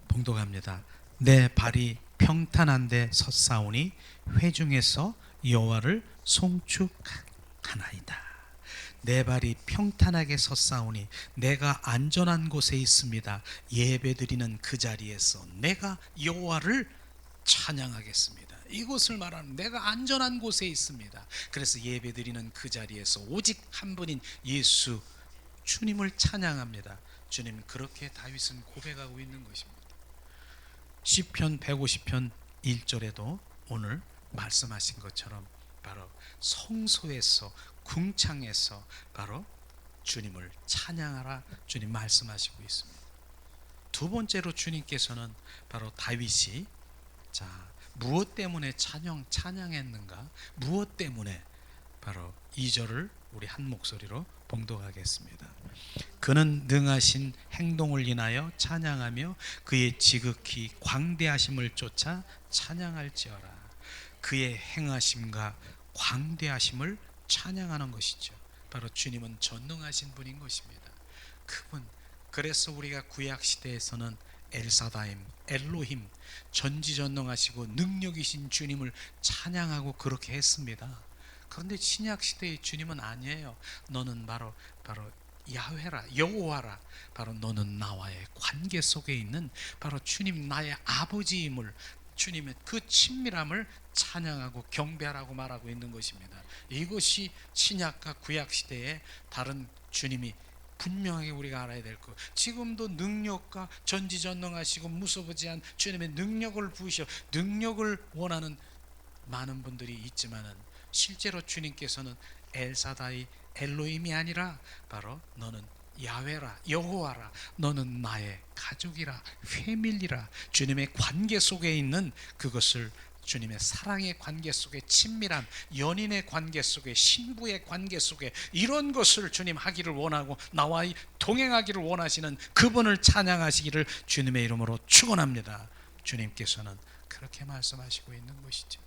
S1: 봉독합니다. 내 발이 평탄한데 섰사오니 회중에서 여호와를 송축하나이다. 내 발이 평탄하게 섰사오니 내가 안전한 곳에 있습니다. 예배드리는 그 자리에서 내가 여호와를 찬양하겠습니다. 이곳을 말하는 내가 안전한 곳에 있습니다. 그래서 예배드리는 그 자리에서 오직 한 분인 예수 주님을 찬양합니다. 주님 그렇게 다윗은 고백하고 있는 것입니다. 시편 150편 1절에도 오늘 말씀하신 것처럼 바로 성소에서 궁창에서 바로 주님을 찬양하라 주님 말씀하시고 있습니다. 두 번째로 주님께서는 바로 다윗이 자 무엇 때문에 찬양했는가, 무엇 때문에, 바로 2절을 우리 한 목소리로 봉독하겠습니다. 그는 능하신 행동을 인하여 찬양하며 그의 지극히 광대하심을 쫓아 찬양할지어라. 그의 행하심과 광대하심을 찬양하는 것이죠. 바로 주님은 전능하신 분인 것입니다. 그분, 그래서 우리가 구약시대에서는 엘사다임, 엘로힘, 전지전능하시고 능력이신 주님을 찬양하고 그렇게 했습니다. 그런데 신약시대의 주님은 아니에요. 너는 바로 야훼라, 여호와라. 바로 너는 나와의 관계 속에 있는 바로 주님 나의 아버지임을, 주님의 그 친밀함을 찬양하고 경배하라고 말하고 있는 것입니다. 이것이 신약과 구약시대의 다른 주님이 분명하게 우리가 알아야 될 것. 지금도 능력과 전지전능하시고 무소부지한 주님의 능력을 부으셔 능력을 원하는 많은 분들이 있지만은 실제로 주님께서는 엘사다이 엘로힘이 아니라 바로 너는 야훼라, 여호와라. 너는 나의 가족이라, 회밀리라. 주님의 관계 속에 있는 그것을, 주님의 사랑의 관계 속에, 친밀함, 연인의 관계 속에, 신부의 관계 속에, 이런 것을 주님 하기를 원하고 나와 동행하기를 원하시는 그분을 찬양하시기를 주님의 이름으로 축원합니다. 주님께서는 그렇게 말씀하시고 있는 것이죠.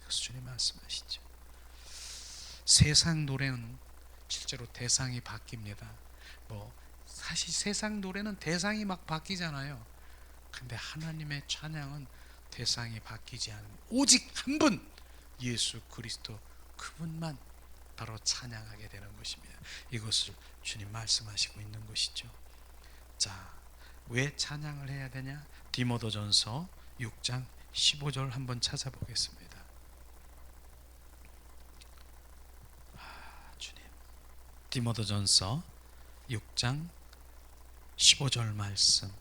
S1: 그래서 주님 말씀하시죠. 세상 노래는 실제로 대상이 바뀝니다. 사실 세상 노래는 대상이 막 바뀌잖아요. 근데 하나님의 찬양은 대상이 바뀌지 않은 오직 한 분, 예수 그리스도, 그분만 바로 찬양하게 되는 것입니다. 이것을 주님 말씀하시고 있는 것이죠. 자, 왜 찬양을 해야 되냐? 디모데전서 6장 15절 한번 찾아보겠습니다. 주님, 디모데전서 6장 15절 말씀,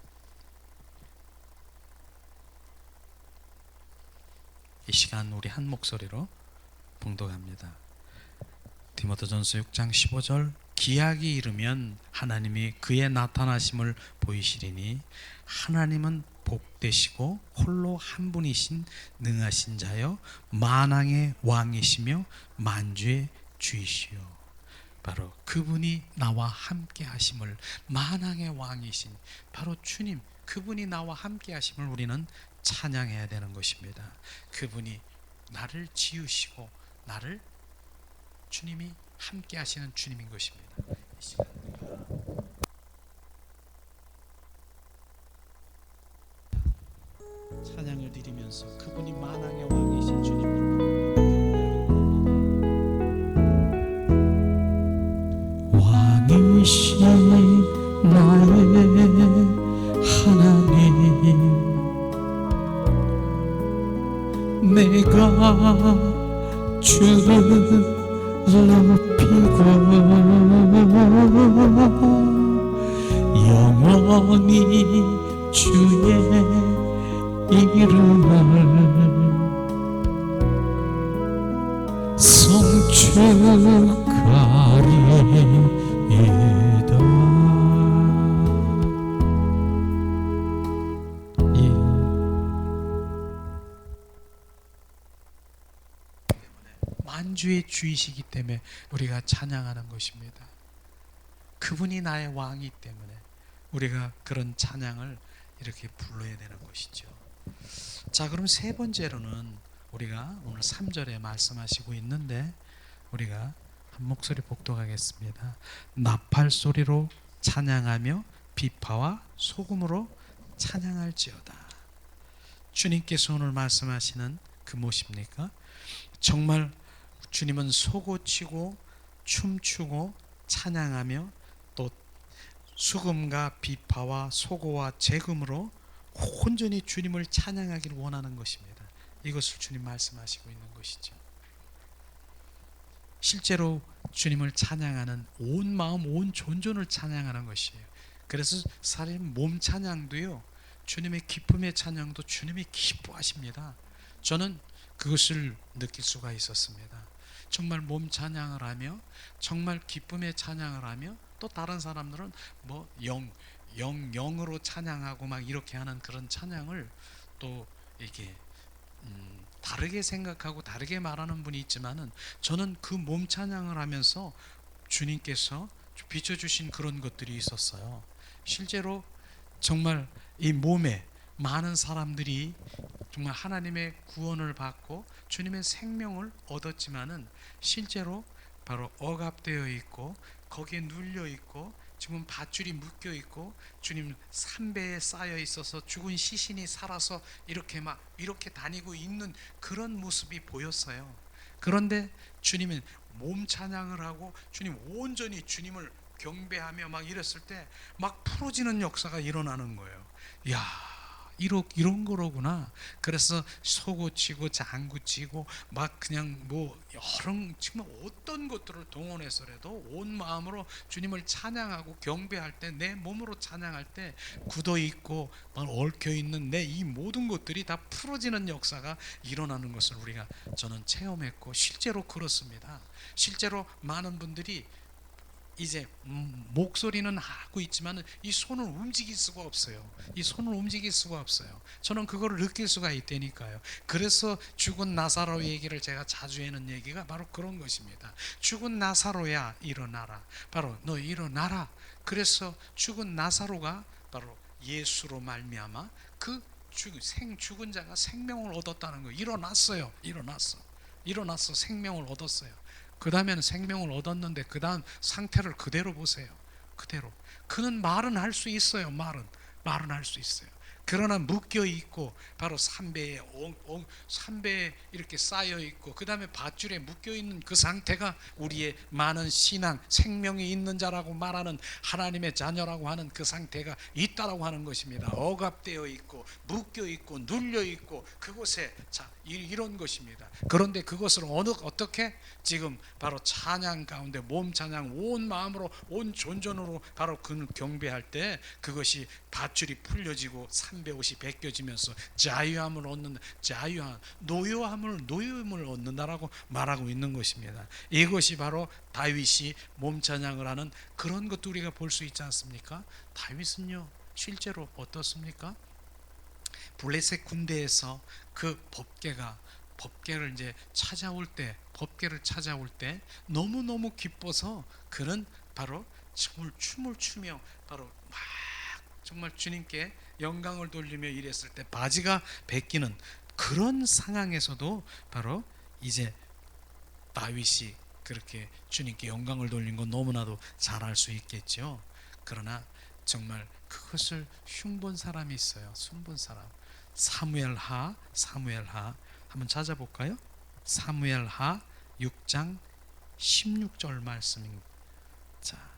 S1: 이 시간 우리 한 목소리로 봉독합니다. 디모데전서 6장 15절, 기약이 이르면 하나님이 그의 나타나심을 보이시리니 하나님은 복되시고 홀로 한 분이신 능하신 자여 만왕의 왕이시며 만주의 주이시요. 바로 그분이 나와 함께 하심을, 만왕의 왕이신 바로 주님, 그분이 나와 함께 하심을 우리는 찬양해야 되는 것입니다. 그분이 나를 지으시고 나를, 주님이 함께 하시는 주님인 것입니다. 이 시간 찬양을 드리면서 그분이 만왕의 왕이신 주님을 왕이신 나의 하나님, 내가 주를 높이고 영원히 주의 이름을 성축하리이다. 만주의 주이시기 때문에 우리가 찬양하는 것입니다. 그분이 나의 왕이기 때문에 우리가 그런 찬양을 이렇게 불러야 되는 것이죠. 자, 그럼 세 번째로는 우리가 오늘 3절에 말씀하시고 있는데 우리가 한 목소리 복독하겠습니다. 나팔 소리로 찬양하며 비파와 소금으로 찬양할지어다. 주님께서 오늘 말씀하시는 그 무엇입니까? 정말 주님은 소고치고 춤추고 찬양하며 또 수금과 비파와 소고와 재금으로 온전히 주님을 찬양하기를 원하는 것입니다. 이것을 주님 말씀하시고 있는 것이죠. 실제로 주님을 찬양하는 온 마음 온 존존을 찬양하는 것이에요. 그래서 사람 몸 찬양도요, 주님의 기쁨의 찬양도 주님이 기뻐하십니다. 저는 그것을 느낄 수가 있었습니다. 정말 몸 찬양을 하며 정말 기쁨의 찬양을 하며 또 다른 사람들은 뭐 영으로 찬양하고 막 이렇게 하는 그런 찬양을 또 이게 다르게 생각하고 다르게 말하는 분이 있지만은 저는 그 몸 찬양을 하면서 주님께서 비춰주신 그런 것들이 있었어요. 실제로 정말 이 몸에 많은 사람들이 정말 하나님의 구원을 받고 주님의 생명을 얻었지만은 실제로 바로 억압되어 있고 거기에 눌려 있고 지금 밧줄이 묶여 있고 주님 삼배에 쌓여 있어서 죽은 시신이 살아서 이렇게 막 이렇게 다니고 있는 그런 모습이 보였어요. 그런데 주님은 몸 찬양을 하고 주님 온전히 주님을 경배하며 막 이랬을 때 막 풀어지는 역사가 일어나는 거예요. 이야, 이런 거로구나. 그래서 소고치고 장구치고 막 그냥 뭐 여러 정말 어떤 것들을 동원해서라도 온 마음으로 주님을 찬양하고 경배할 때, 내 몸으로 찬양할 때 굳어 있고 얽혀 있는 내 이 모든 것들이 다 풀어지는 역사가 일어나는 것을 우리가 저는 체험했고 실제로 그렇습니다. 실제로 많은 분들이 이제 목소리는 하고 있지만 이 손을 움직일 수가 없어요. 이 손을 움직일 수가 없어요. 저는 그거를 느낄 수가 있다니까요. 그래서 죽은 나사로 얘기를 제가 자주 하는 얘기가 바로 그런 것입니다. 죽은 나사로야 일어나라. 바로 너 일어나라. 그래서 죽은 나사로가 바로 예수로 말미암아 그 죽은 자가 생명을 얻었다는 거예요. 일어났어. 생명을 얻었어요. 그 다음에는 생명을 얻었는데 그 다음 상태를 그대로 보세요. 그대로. 그는 말은 할 수 있어요. 말은 할 수 있어요. 그러나 묶여 있고 바로 삼배에 이렇게 쌓여 있고 그 다음에 밧줄에 묶여 있는 그 상태가 우리의 많은 신앙, 생명이 있는 자라고 말하는 하나님의 자녀라고 하는 그 상태가 있다라고 하는 것입니다. 억압되어 있고 묶여 있고 눌려 있고 그곳에 이런 것입니다. 그런데 그것을 어떻게 지금 바로 찬양 가운데 몸 찬양 온 마음으로 온 존전으로 바로 그를 경배할 때 그것이 밧줄이 풀려지고 삼배옷이 벗겨지면서 자유함을 얻는다. 노여움을 얻는다라고 말하고 있는 것입니다. 이것이 바로 다윗이 몸 찬양을 하는 그런 것도 우리가 볼 수 있지 않습니까? 다윗은요 실제로 어떻습니까? 블레셋 군대에서 그 법궤를 이제 법궤를 찾아올 때 너무너무 기뻐서 그는 바로 춤을 추며 바로 막 정말 주님께 영광을 돌리며 이랬을 때 바지가 벗기는 그런 상황에서도 바로 이제 다윗이 그렇게 주님께 영광을 돌린 건 너무나도 잘 알 수 있겠죠. 그러나 정말 그것을 흉본 사람이 있어요. 순본 사람. 사무엘하 한번 찾아볼까요? 사무엘하 6장 16절 말씀입니다. 자,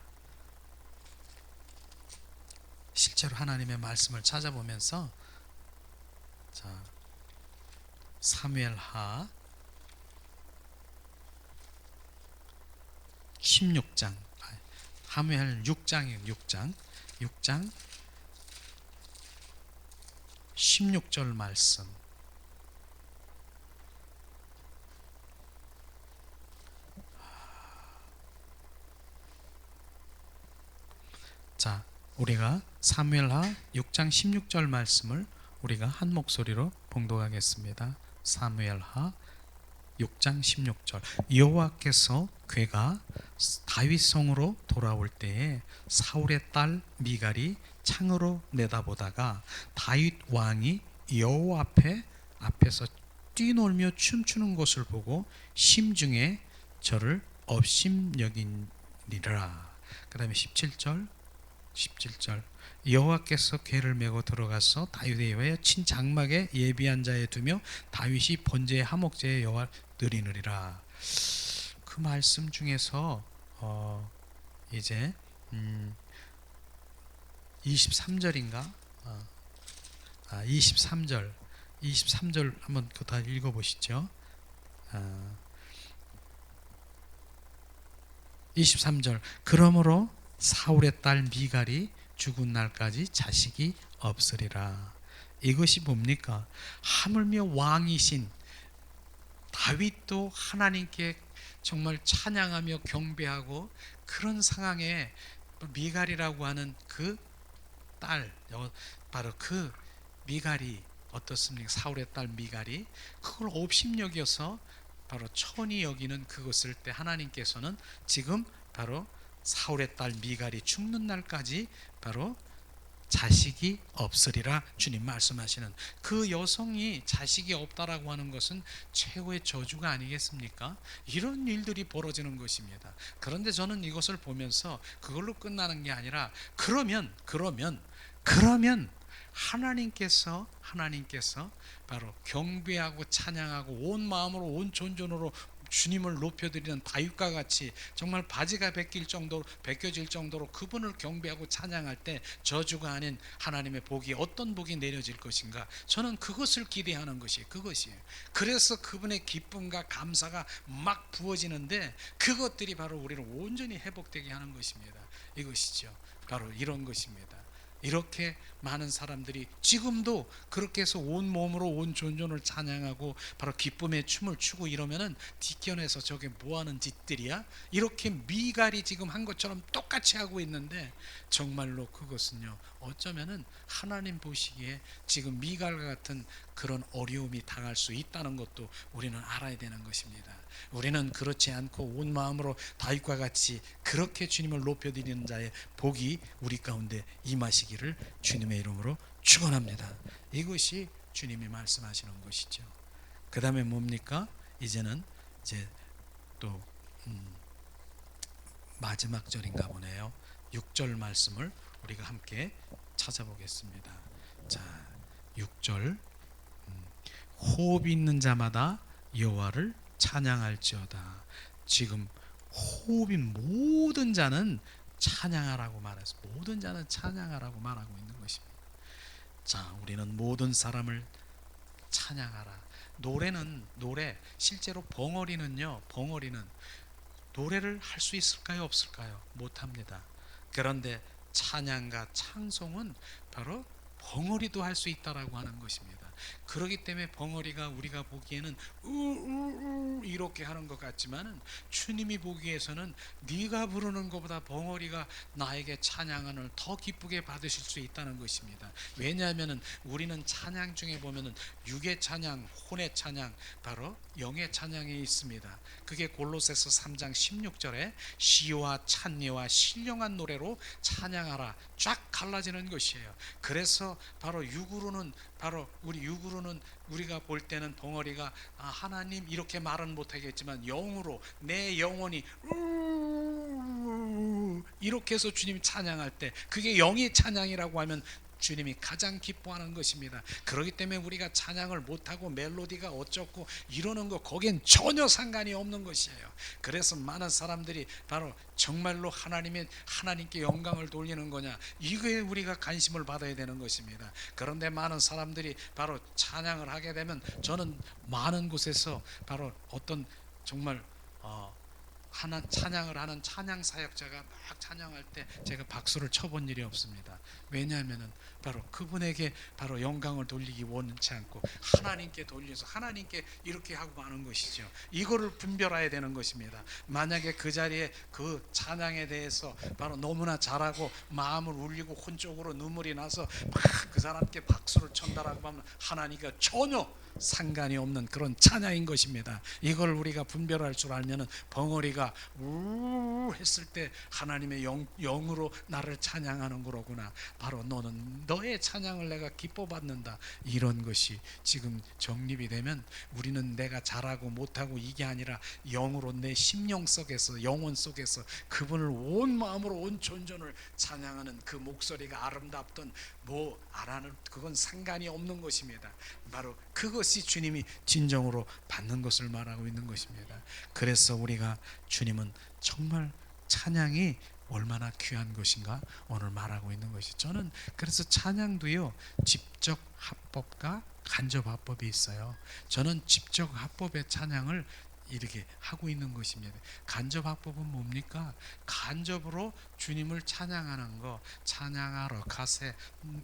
S1: 실제로 하나님의 말씀을 찾아보면서 자, 사무엘하 16장 사무엘 6장 16절 말씀. 자, 우리가 사무엘하 6장 16절 말씀을 우리가 한 목소리로 봉독하겠습니다. 사무엘하 6장 16절. 여호와께서 궤가 다윗 성으로 돌아올 때에 사울의 딸 미갈이 창으로 내다보다가 다윗 왕이 여호와 앞에서 뛰놀며 춤추는 것을 보고 심중에 저를 업심여기니라. 그 다음에 17절 여호와께서 궤를 메고 들어가서 다윗에 위하여 친 장막에 예비한 자에 두며 다윗이 번제의 하목제의 여호와 드리느리라. 그 말씀 중에서 이제 23절인가 23절 한번 그 다 읽어보시죠. 23절 그러므로 사울의 딸 미갈이 죽은 날까지 자식이 없으리라. 이것이 뭡니까? 하물며 왕이신 다윗도 하나님께 정말 찬양하며 경배하고 그런 상황에 미갈이라고 하는 그 딸, 바로 그 미갈이 어떻습니까? 사울의 딸 미갈이 그걸 업심여겨서 바로 천히 여기는 그것을 때 하나님께서는 지금 바로 사울의 딸 미갈이 죽는 날까지 바로 자식이 없으리라 주님 말씀하시는 그 여성이 자식이 없다라고 하는 것은 최고의 저주가 아니겠습니까? 이런 일들이 벌어지는 것입니다. 그런데 저는 이것을 보면서 그걸로 끝나는 게 아니라 그러면 하나님께서 바로 경배하고 찬양하고 온 마음으로 온 존존으로 주님을 높여드리는 다윗과 같이 정말 바지가 벗겨질 정도로 그분을 경배하고 찬양할 때 저주가 아닌 하나님의 복이 어떤 복이 내려질 것인가, 저는 그것을 기대하는 것이 그것이에요. 그래서 그분의 기쁨과 감사가 막 부어지는데 그것들이 바로 우리를 온전히 회복되게 하는 것입니다. 이것이죠. 바로 이런 것입니다. 이렇게 많은 사람들이 지금도 그렇게 해서 온 몸으로 온 존존을 찬양하고 바로 기쁨의 춤을 추고 이러면은 뒷견에서 저게 뭐하는 짓들이야? 이렇게 미갈이 지금 한 것처럼 똑같이 하고 있는데 정말로 그것은요 어쩌면은 하나님 보시기에 지금 미갈과 같은 그런 어려움이 당할 수 있다는 것도 우리는 알아야 되는 것입니다. 우리는 그렇지 않고 온 마음으로 다윗과 같이 그렇게 주님을 높여드리는 자의 복이 우리 가운데 임하시기를 주님의 이름으로 축원합니다. 이것이 주님이 말씀하시는 것이죠. 그 다음에 뭡니까? 이제는 이제 또 마지막 절인가 보네요. 6절 말씀을 우리가 함께 찾아보겠습니다. 자, 6절 호흡 있는 자마다 여호와를 찬양할지어다. 지금 호흡인 모든 자는 찬양하라고 말해서 모든 자는 찬양하라고 말하고 있는 것입니다. 자, 우리는 모든 사람을 찬양하라. 노래 실제로 벙어리는요, 벙어리는 노래를 할 수 있을까요, 없을까요? 못합니다. 그런데 찬양과 찬송은 바로 벙어리도 할 수 있다라고 하는 것입니다. 그렇기 때문에 벙어리가 우리가 보기에는 우우우 이렇게 하는 것 같지만은 주님이 보기에서는 네가 부르는 것보다 벙어리가 나에게 찬양을 더 기쁘게 받으실 수 있다는 것입니다. 왜냐하면은 우리는 찬양 중에 보면은 육의 찬양, 혼의 찬양, 바로 영의 찬양이 있습니다. 그게 골로새서 3장 16절에 시와 찬미와 신령한 노래로 찬양하라 쫙 갈라지는 것이에요. 그래서 바로 육으로는 우리가 볼 때는 벙어리가 하나님 이렇게 말은 못하겠지만 영으로 내 영혼이 이렇게 해서 주님 찬양할 때 그게 영의 찬양이라고 하면 주님이 가장 기뻐하는 것입니다. 그렇기 때문에 우리가 찬양을 못하고 멜로디가 어쩌고 이러는 거 거기엔 전혀 상관이 없는 것이에요. 그래서 많은 사람들이 바로 정말로 하나님께 영광을 돌리는 거냐, 이거에 우리가 관심을 받아야 되는 것입니다. 그런데 많은 사람들이 바로 찬양을 하게 되면 저는 많은 곳에서 바로 어떤 정말 찬양을 하는 찬양 사역자가 막 찬양할 때 제가 박수를 쳐본 일이 없습니다. 왜냐하면은 바로 그분에게 바로 영광을 돌리기 원치 않고 하나님께 돌려서 하나님께 이렇게 하고 하는 것이죠. 이거를 분별해야 되는 것입니다. 만약에 그 자리에 그 찬양에 대해서 바로 너무나 잘하고 마음을 울리고 혼적으로 눈물이 나서 막 그 사람께 박수를 쳤다라고 하면 하나님과 전혀 상관이 없는 그런 찬양인 것입니다. 이걸 우리가 분별할 줄 알면은 벙어리가 우 했을 때 하나님의 영으로 나를 찬양하는 거로구나. 바로 너의 찬양을 내가 기뻐 받는다. 이런 것이 지금 정립이 되면 우리는 내가 잘하고 못하고 이게 아니라 영으로 내 심령 속에서 영혼 속에서 그분을 온 마음으로 온 존전을 찬양하는 그 목소리가 아름답던 뭐 안하는 그건 상관이 없는 것입니다. 바로 그것이 주님이 진정으로 받는 것을 말하고 있는 것입니다. 그래서 우리가 주님은 정말 찬양이 얼마나 귀한 것인가 오늘 말하고 있는 것이. 저는 그래서 찬양도요 집적 합법과 간접 합법이 있어요. 저는 집적 합법의 찬양을 이렇게 하고 있는 것입니다. 간접 합법은 뭡니까? 간접으로 주님을 찬양하는 거. 찬양하러 가세.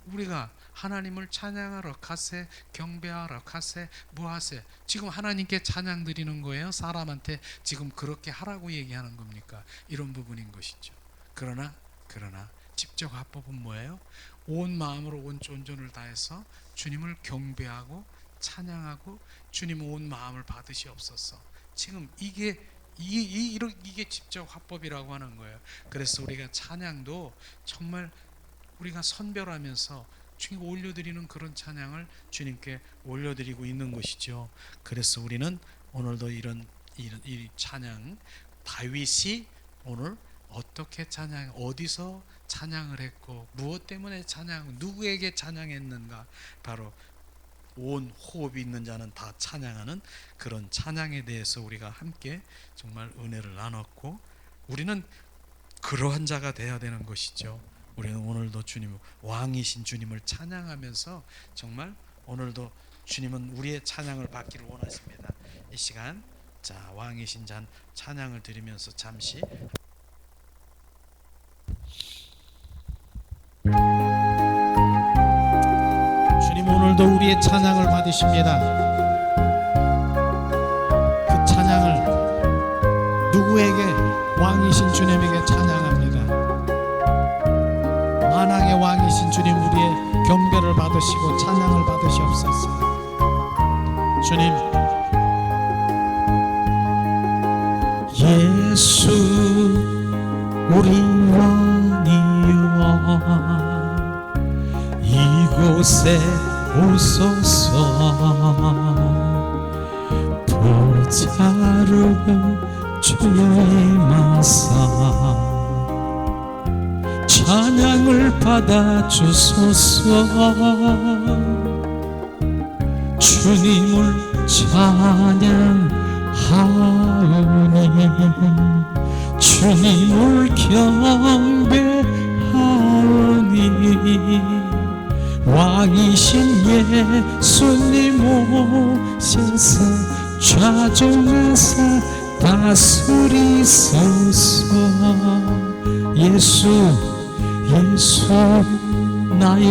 S1: 우리가 하나님을 찬양하러 가세, 경배하러 가세, 뭐 하세? 지금 하나님께 찬양 드리는 거예요? 사람한테 지금 그렇게 하라고 얘기하는 겁니까? 이런 부분인 것이죠. 그러나 집적 합법은 뭐예요? 온 마음으로 온 존전을 다해서 주님을 경배하고 찬양하고 주님 온 마음을 받으시옵소서. 지금 이게 집적 합법이라고 하는 거예요. 그래서 우리가 찬양도 정말 우리가 선별하면서 주님 올려드리는 그런 찬양을 주님께 올려드리고 있는 것이죠. 그래서 우리는 오늘도 이 찬양, 다윗이 오늘 어떻게 찬양, 어디서 찬양을 했고 무엇 때문에 누구에게 찬양했는가, 바로 온 호흡이 있는 자는 다 찬양하는 그런 찬양에 대해서 우리가 함께 정말 은혜를 나눴고 우리는 그러한 자가 되어야 되는 것이죠. 우리는 오늘도 주님, 왕이신 주님을 찬양하면서 정말 오늘도 주님은 우리의 찬양을 받기를 원하십니다. 이 시간 자 왕이신 자 찬양을 드리면서 잠시 오늘도 우리의 찬양을 받으십니다. 그 찬양을 누구에게? 왕이신 주님에게 찬양합니다. 만왕의 왕이신 주님, 우리의 경배를 받으시고 찬양을 받으시옵소서. 주님, 예수 우리 왕이여 이곳에 오소서. 보좌를 주임하사 찬양을 받아 주소서. 주님을 찬양하오니 주님을 경배하오니 왕이신 예수님 오셔서 좌정하사 다스리소서. 예수 나의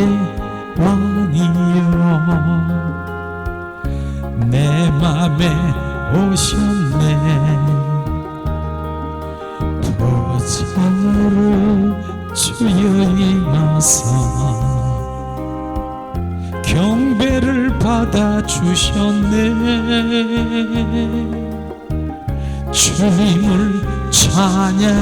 S1: 왕이여 내 맘에 오셨네. 보좌로 주여 임하사 경배를 받아주셨네. 주님을 찬양하오니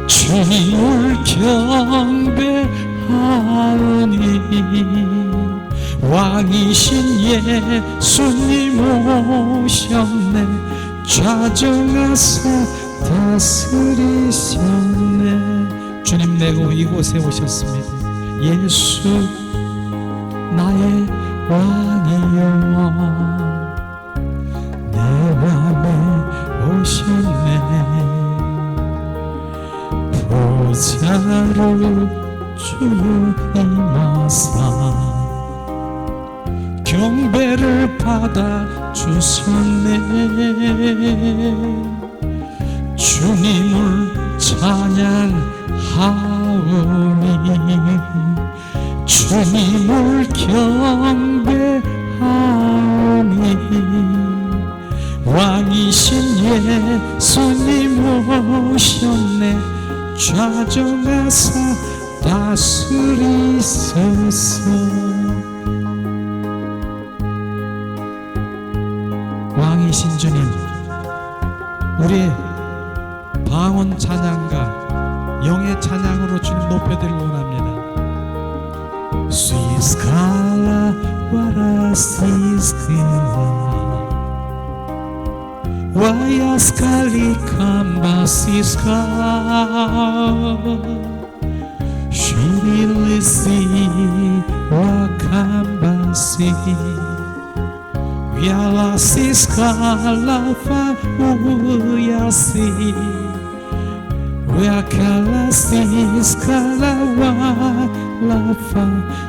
S1: 주님을 경배하오니 왕이신 예수님 오셨네. 좌정하사 다스리셨네. 주님 내가 이곳에 오셨습니다. 예수 나의 왕이여 내 맘에 오셨네. 보좌로 주여 임하사 경배를 받아주셨네. 주님을 찬양하오니 주님을 경배하오니 왕이신 예수님 오셨네. 좌정하사 다스리소서. 왕이신 주님, 우리의 방언 찬양과 영의 찬양으로 주님 높여드리기 원합니다. 시스칼라 와라 시스칼라 와야스칼리 캄바 시스칼 시릴리시 와캄바시 Viala siskalafa uyasi Viakala siskalawa lafa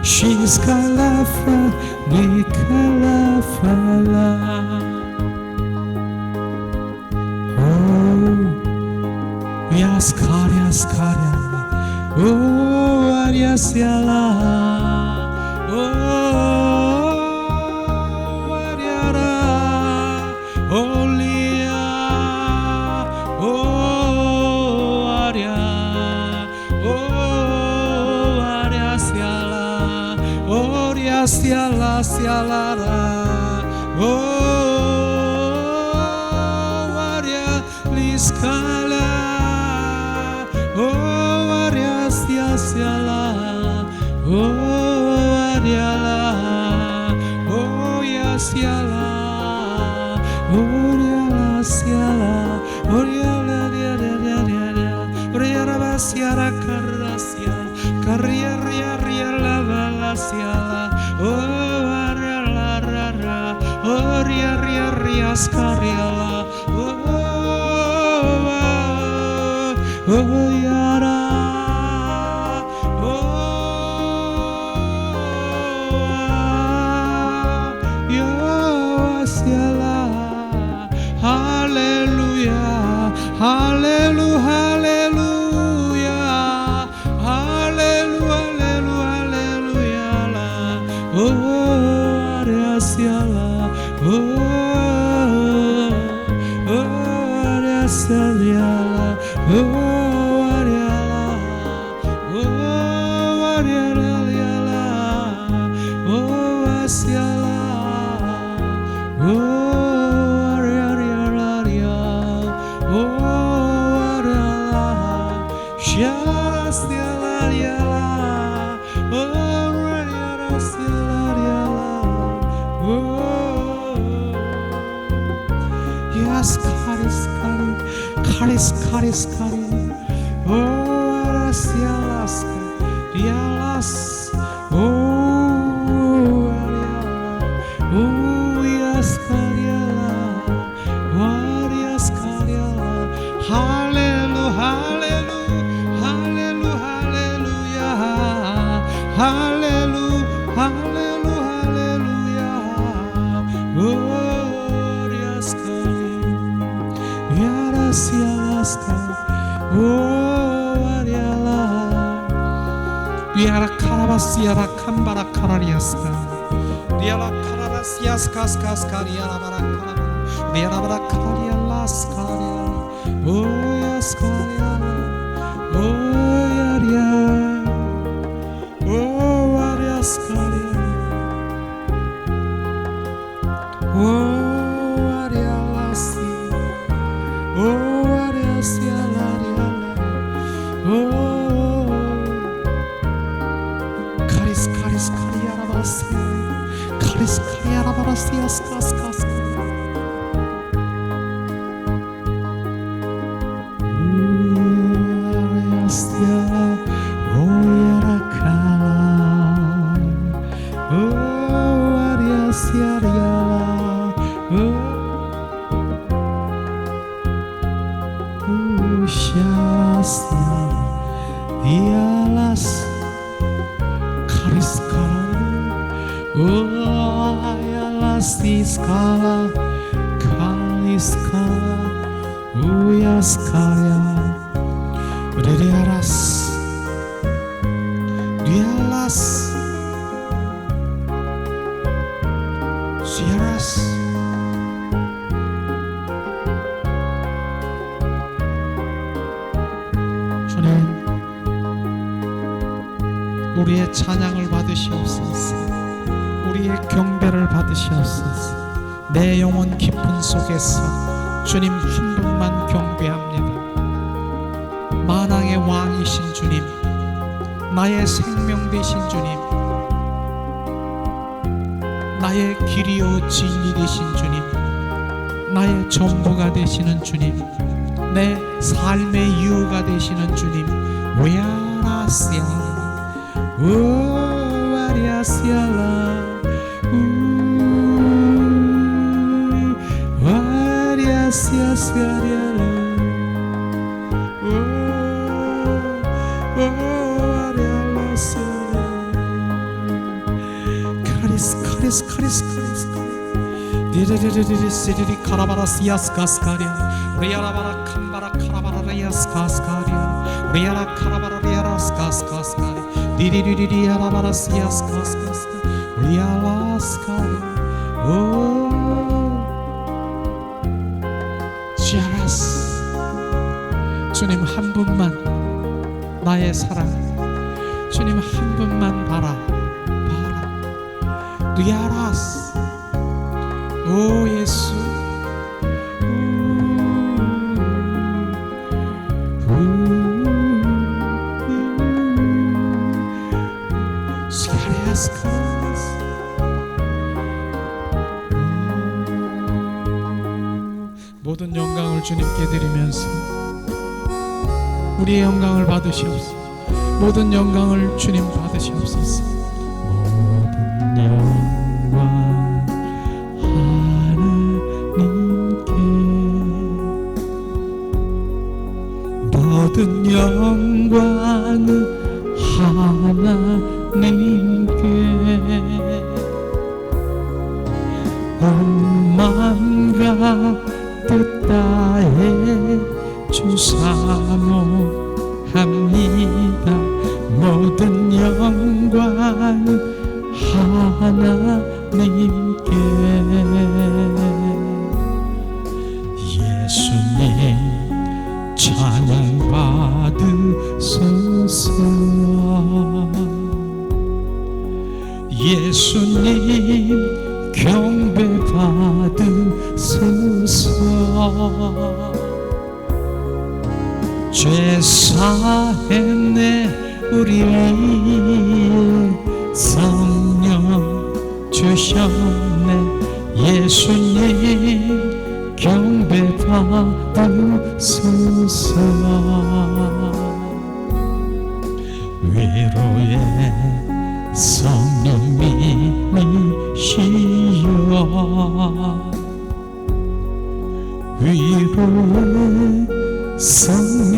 S1: Shiskalafa vikalafala. Oh, viaskaria skaria Oh, ariasiala Oh Olia, oh Aria, siala, Oria siala sialara, oh Aria liskala, oh Aria siala, oh Aria, oh ya siala. Oriala siala, oriala dia dia dia dia dia, oriala basiara karasia, karia ria ria la la siala, oh oriala ra ra, oria ria ria skariala, oh yara. Hallelujah, hallelujah, hallelujah, hallelujah, oh, Ariasiala, oh, Ariasiala, oh, Ariala, oh, Ariala, oh, Asiala, oh, Ariala, oh. Yes, Karis, oh, Arasialas, Rialas, oh. 할렐루 할렐루 할렐루야 오리아스카 야라시아스카 오아리알라 위아라 카라바시아라 캄바라 카라리아스카 리아라 카라바시아스카스카스카 리아라바라 카라바라 리아라바라 카라리알라스카리아 오야스카리아 오야리아 오아리아스카리아 오아리알라시 오아리아시알라리알라 오 카리스카리아라바라시아 카리스카리아라바라시아스카스카스카 주님, 우리의 찬양을 받으시옵소서. 우리의 경배를 받으시옵소서. 내 영혼 깊은 속에서 주님 한 분만 경배합니다. 만왕의 왕이신 주님, 나의 생명 되신 주님, 나의 길이요 진리 되신 주님, 나의 전부가 되시는 주님, 내 삶의 이유가 되시는 주님, 위아라시아 우아리아시아라 우아리아시아시아리아라 우아리아시아라 카리스 디리리리리리시리리 카라바라시아스카스카리아 우리아라바라 캄바라 카라바라리아스카스카리아 우리아라 카라바라리아라스카스카스카리 디리리리리아라바라시아스카스카스카 우리아라스카리 오 지아라스 주님 한 분만 나의 사랑 주님 한 분만 바라 리아라스 오 예수 모든 영광을 주님께 드리면서 우리의 영광을 받으시옵소서. 모든 영광을 주님 받으시옵소서. 모든 영광 모든 영광은 하나님께 온 마음과 뜻 다해 주사모합니다. 모든 영광은 하나님께 예수님 찬양 받으소서. 예수님 경배 받으소서. 죄 사했네 우리 위에 성령 주셨네. 예수님 경배 받으소서. 위로의 성령님이시여 위로의 성령님이시여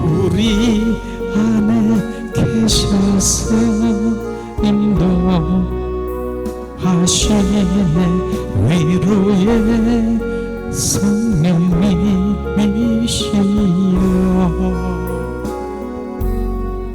S1: 우리 안에 계셔서 인도하시네. 위로의 성령님이시네.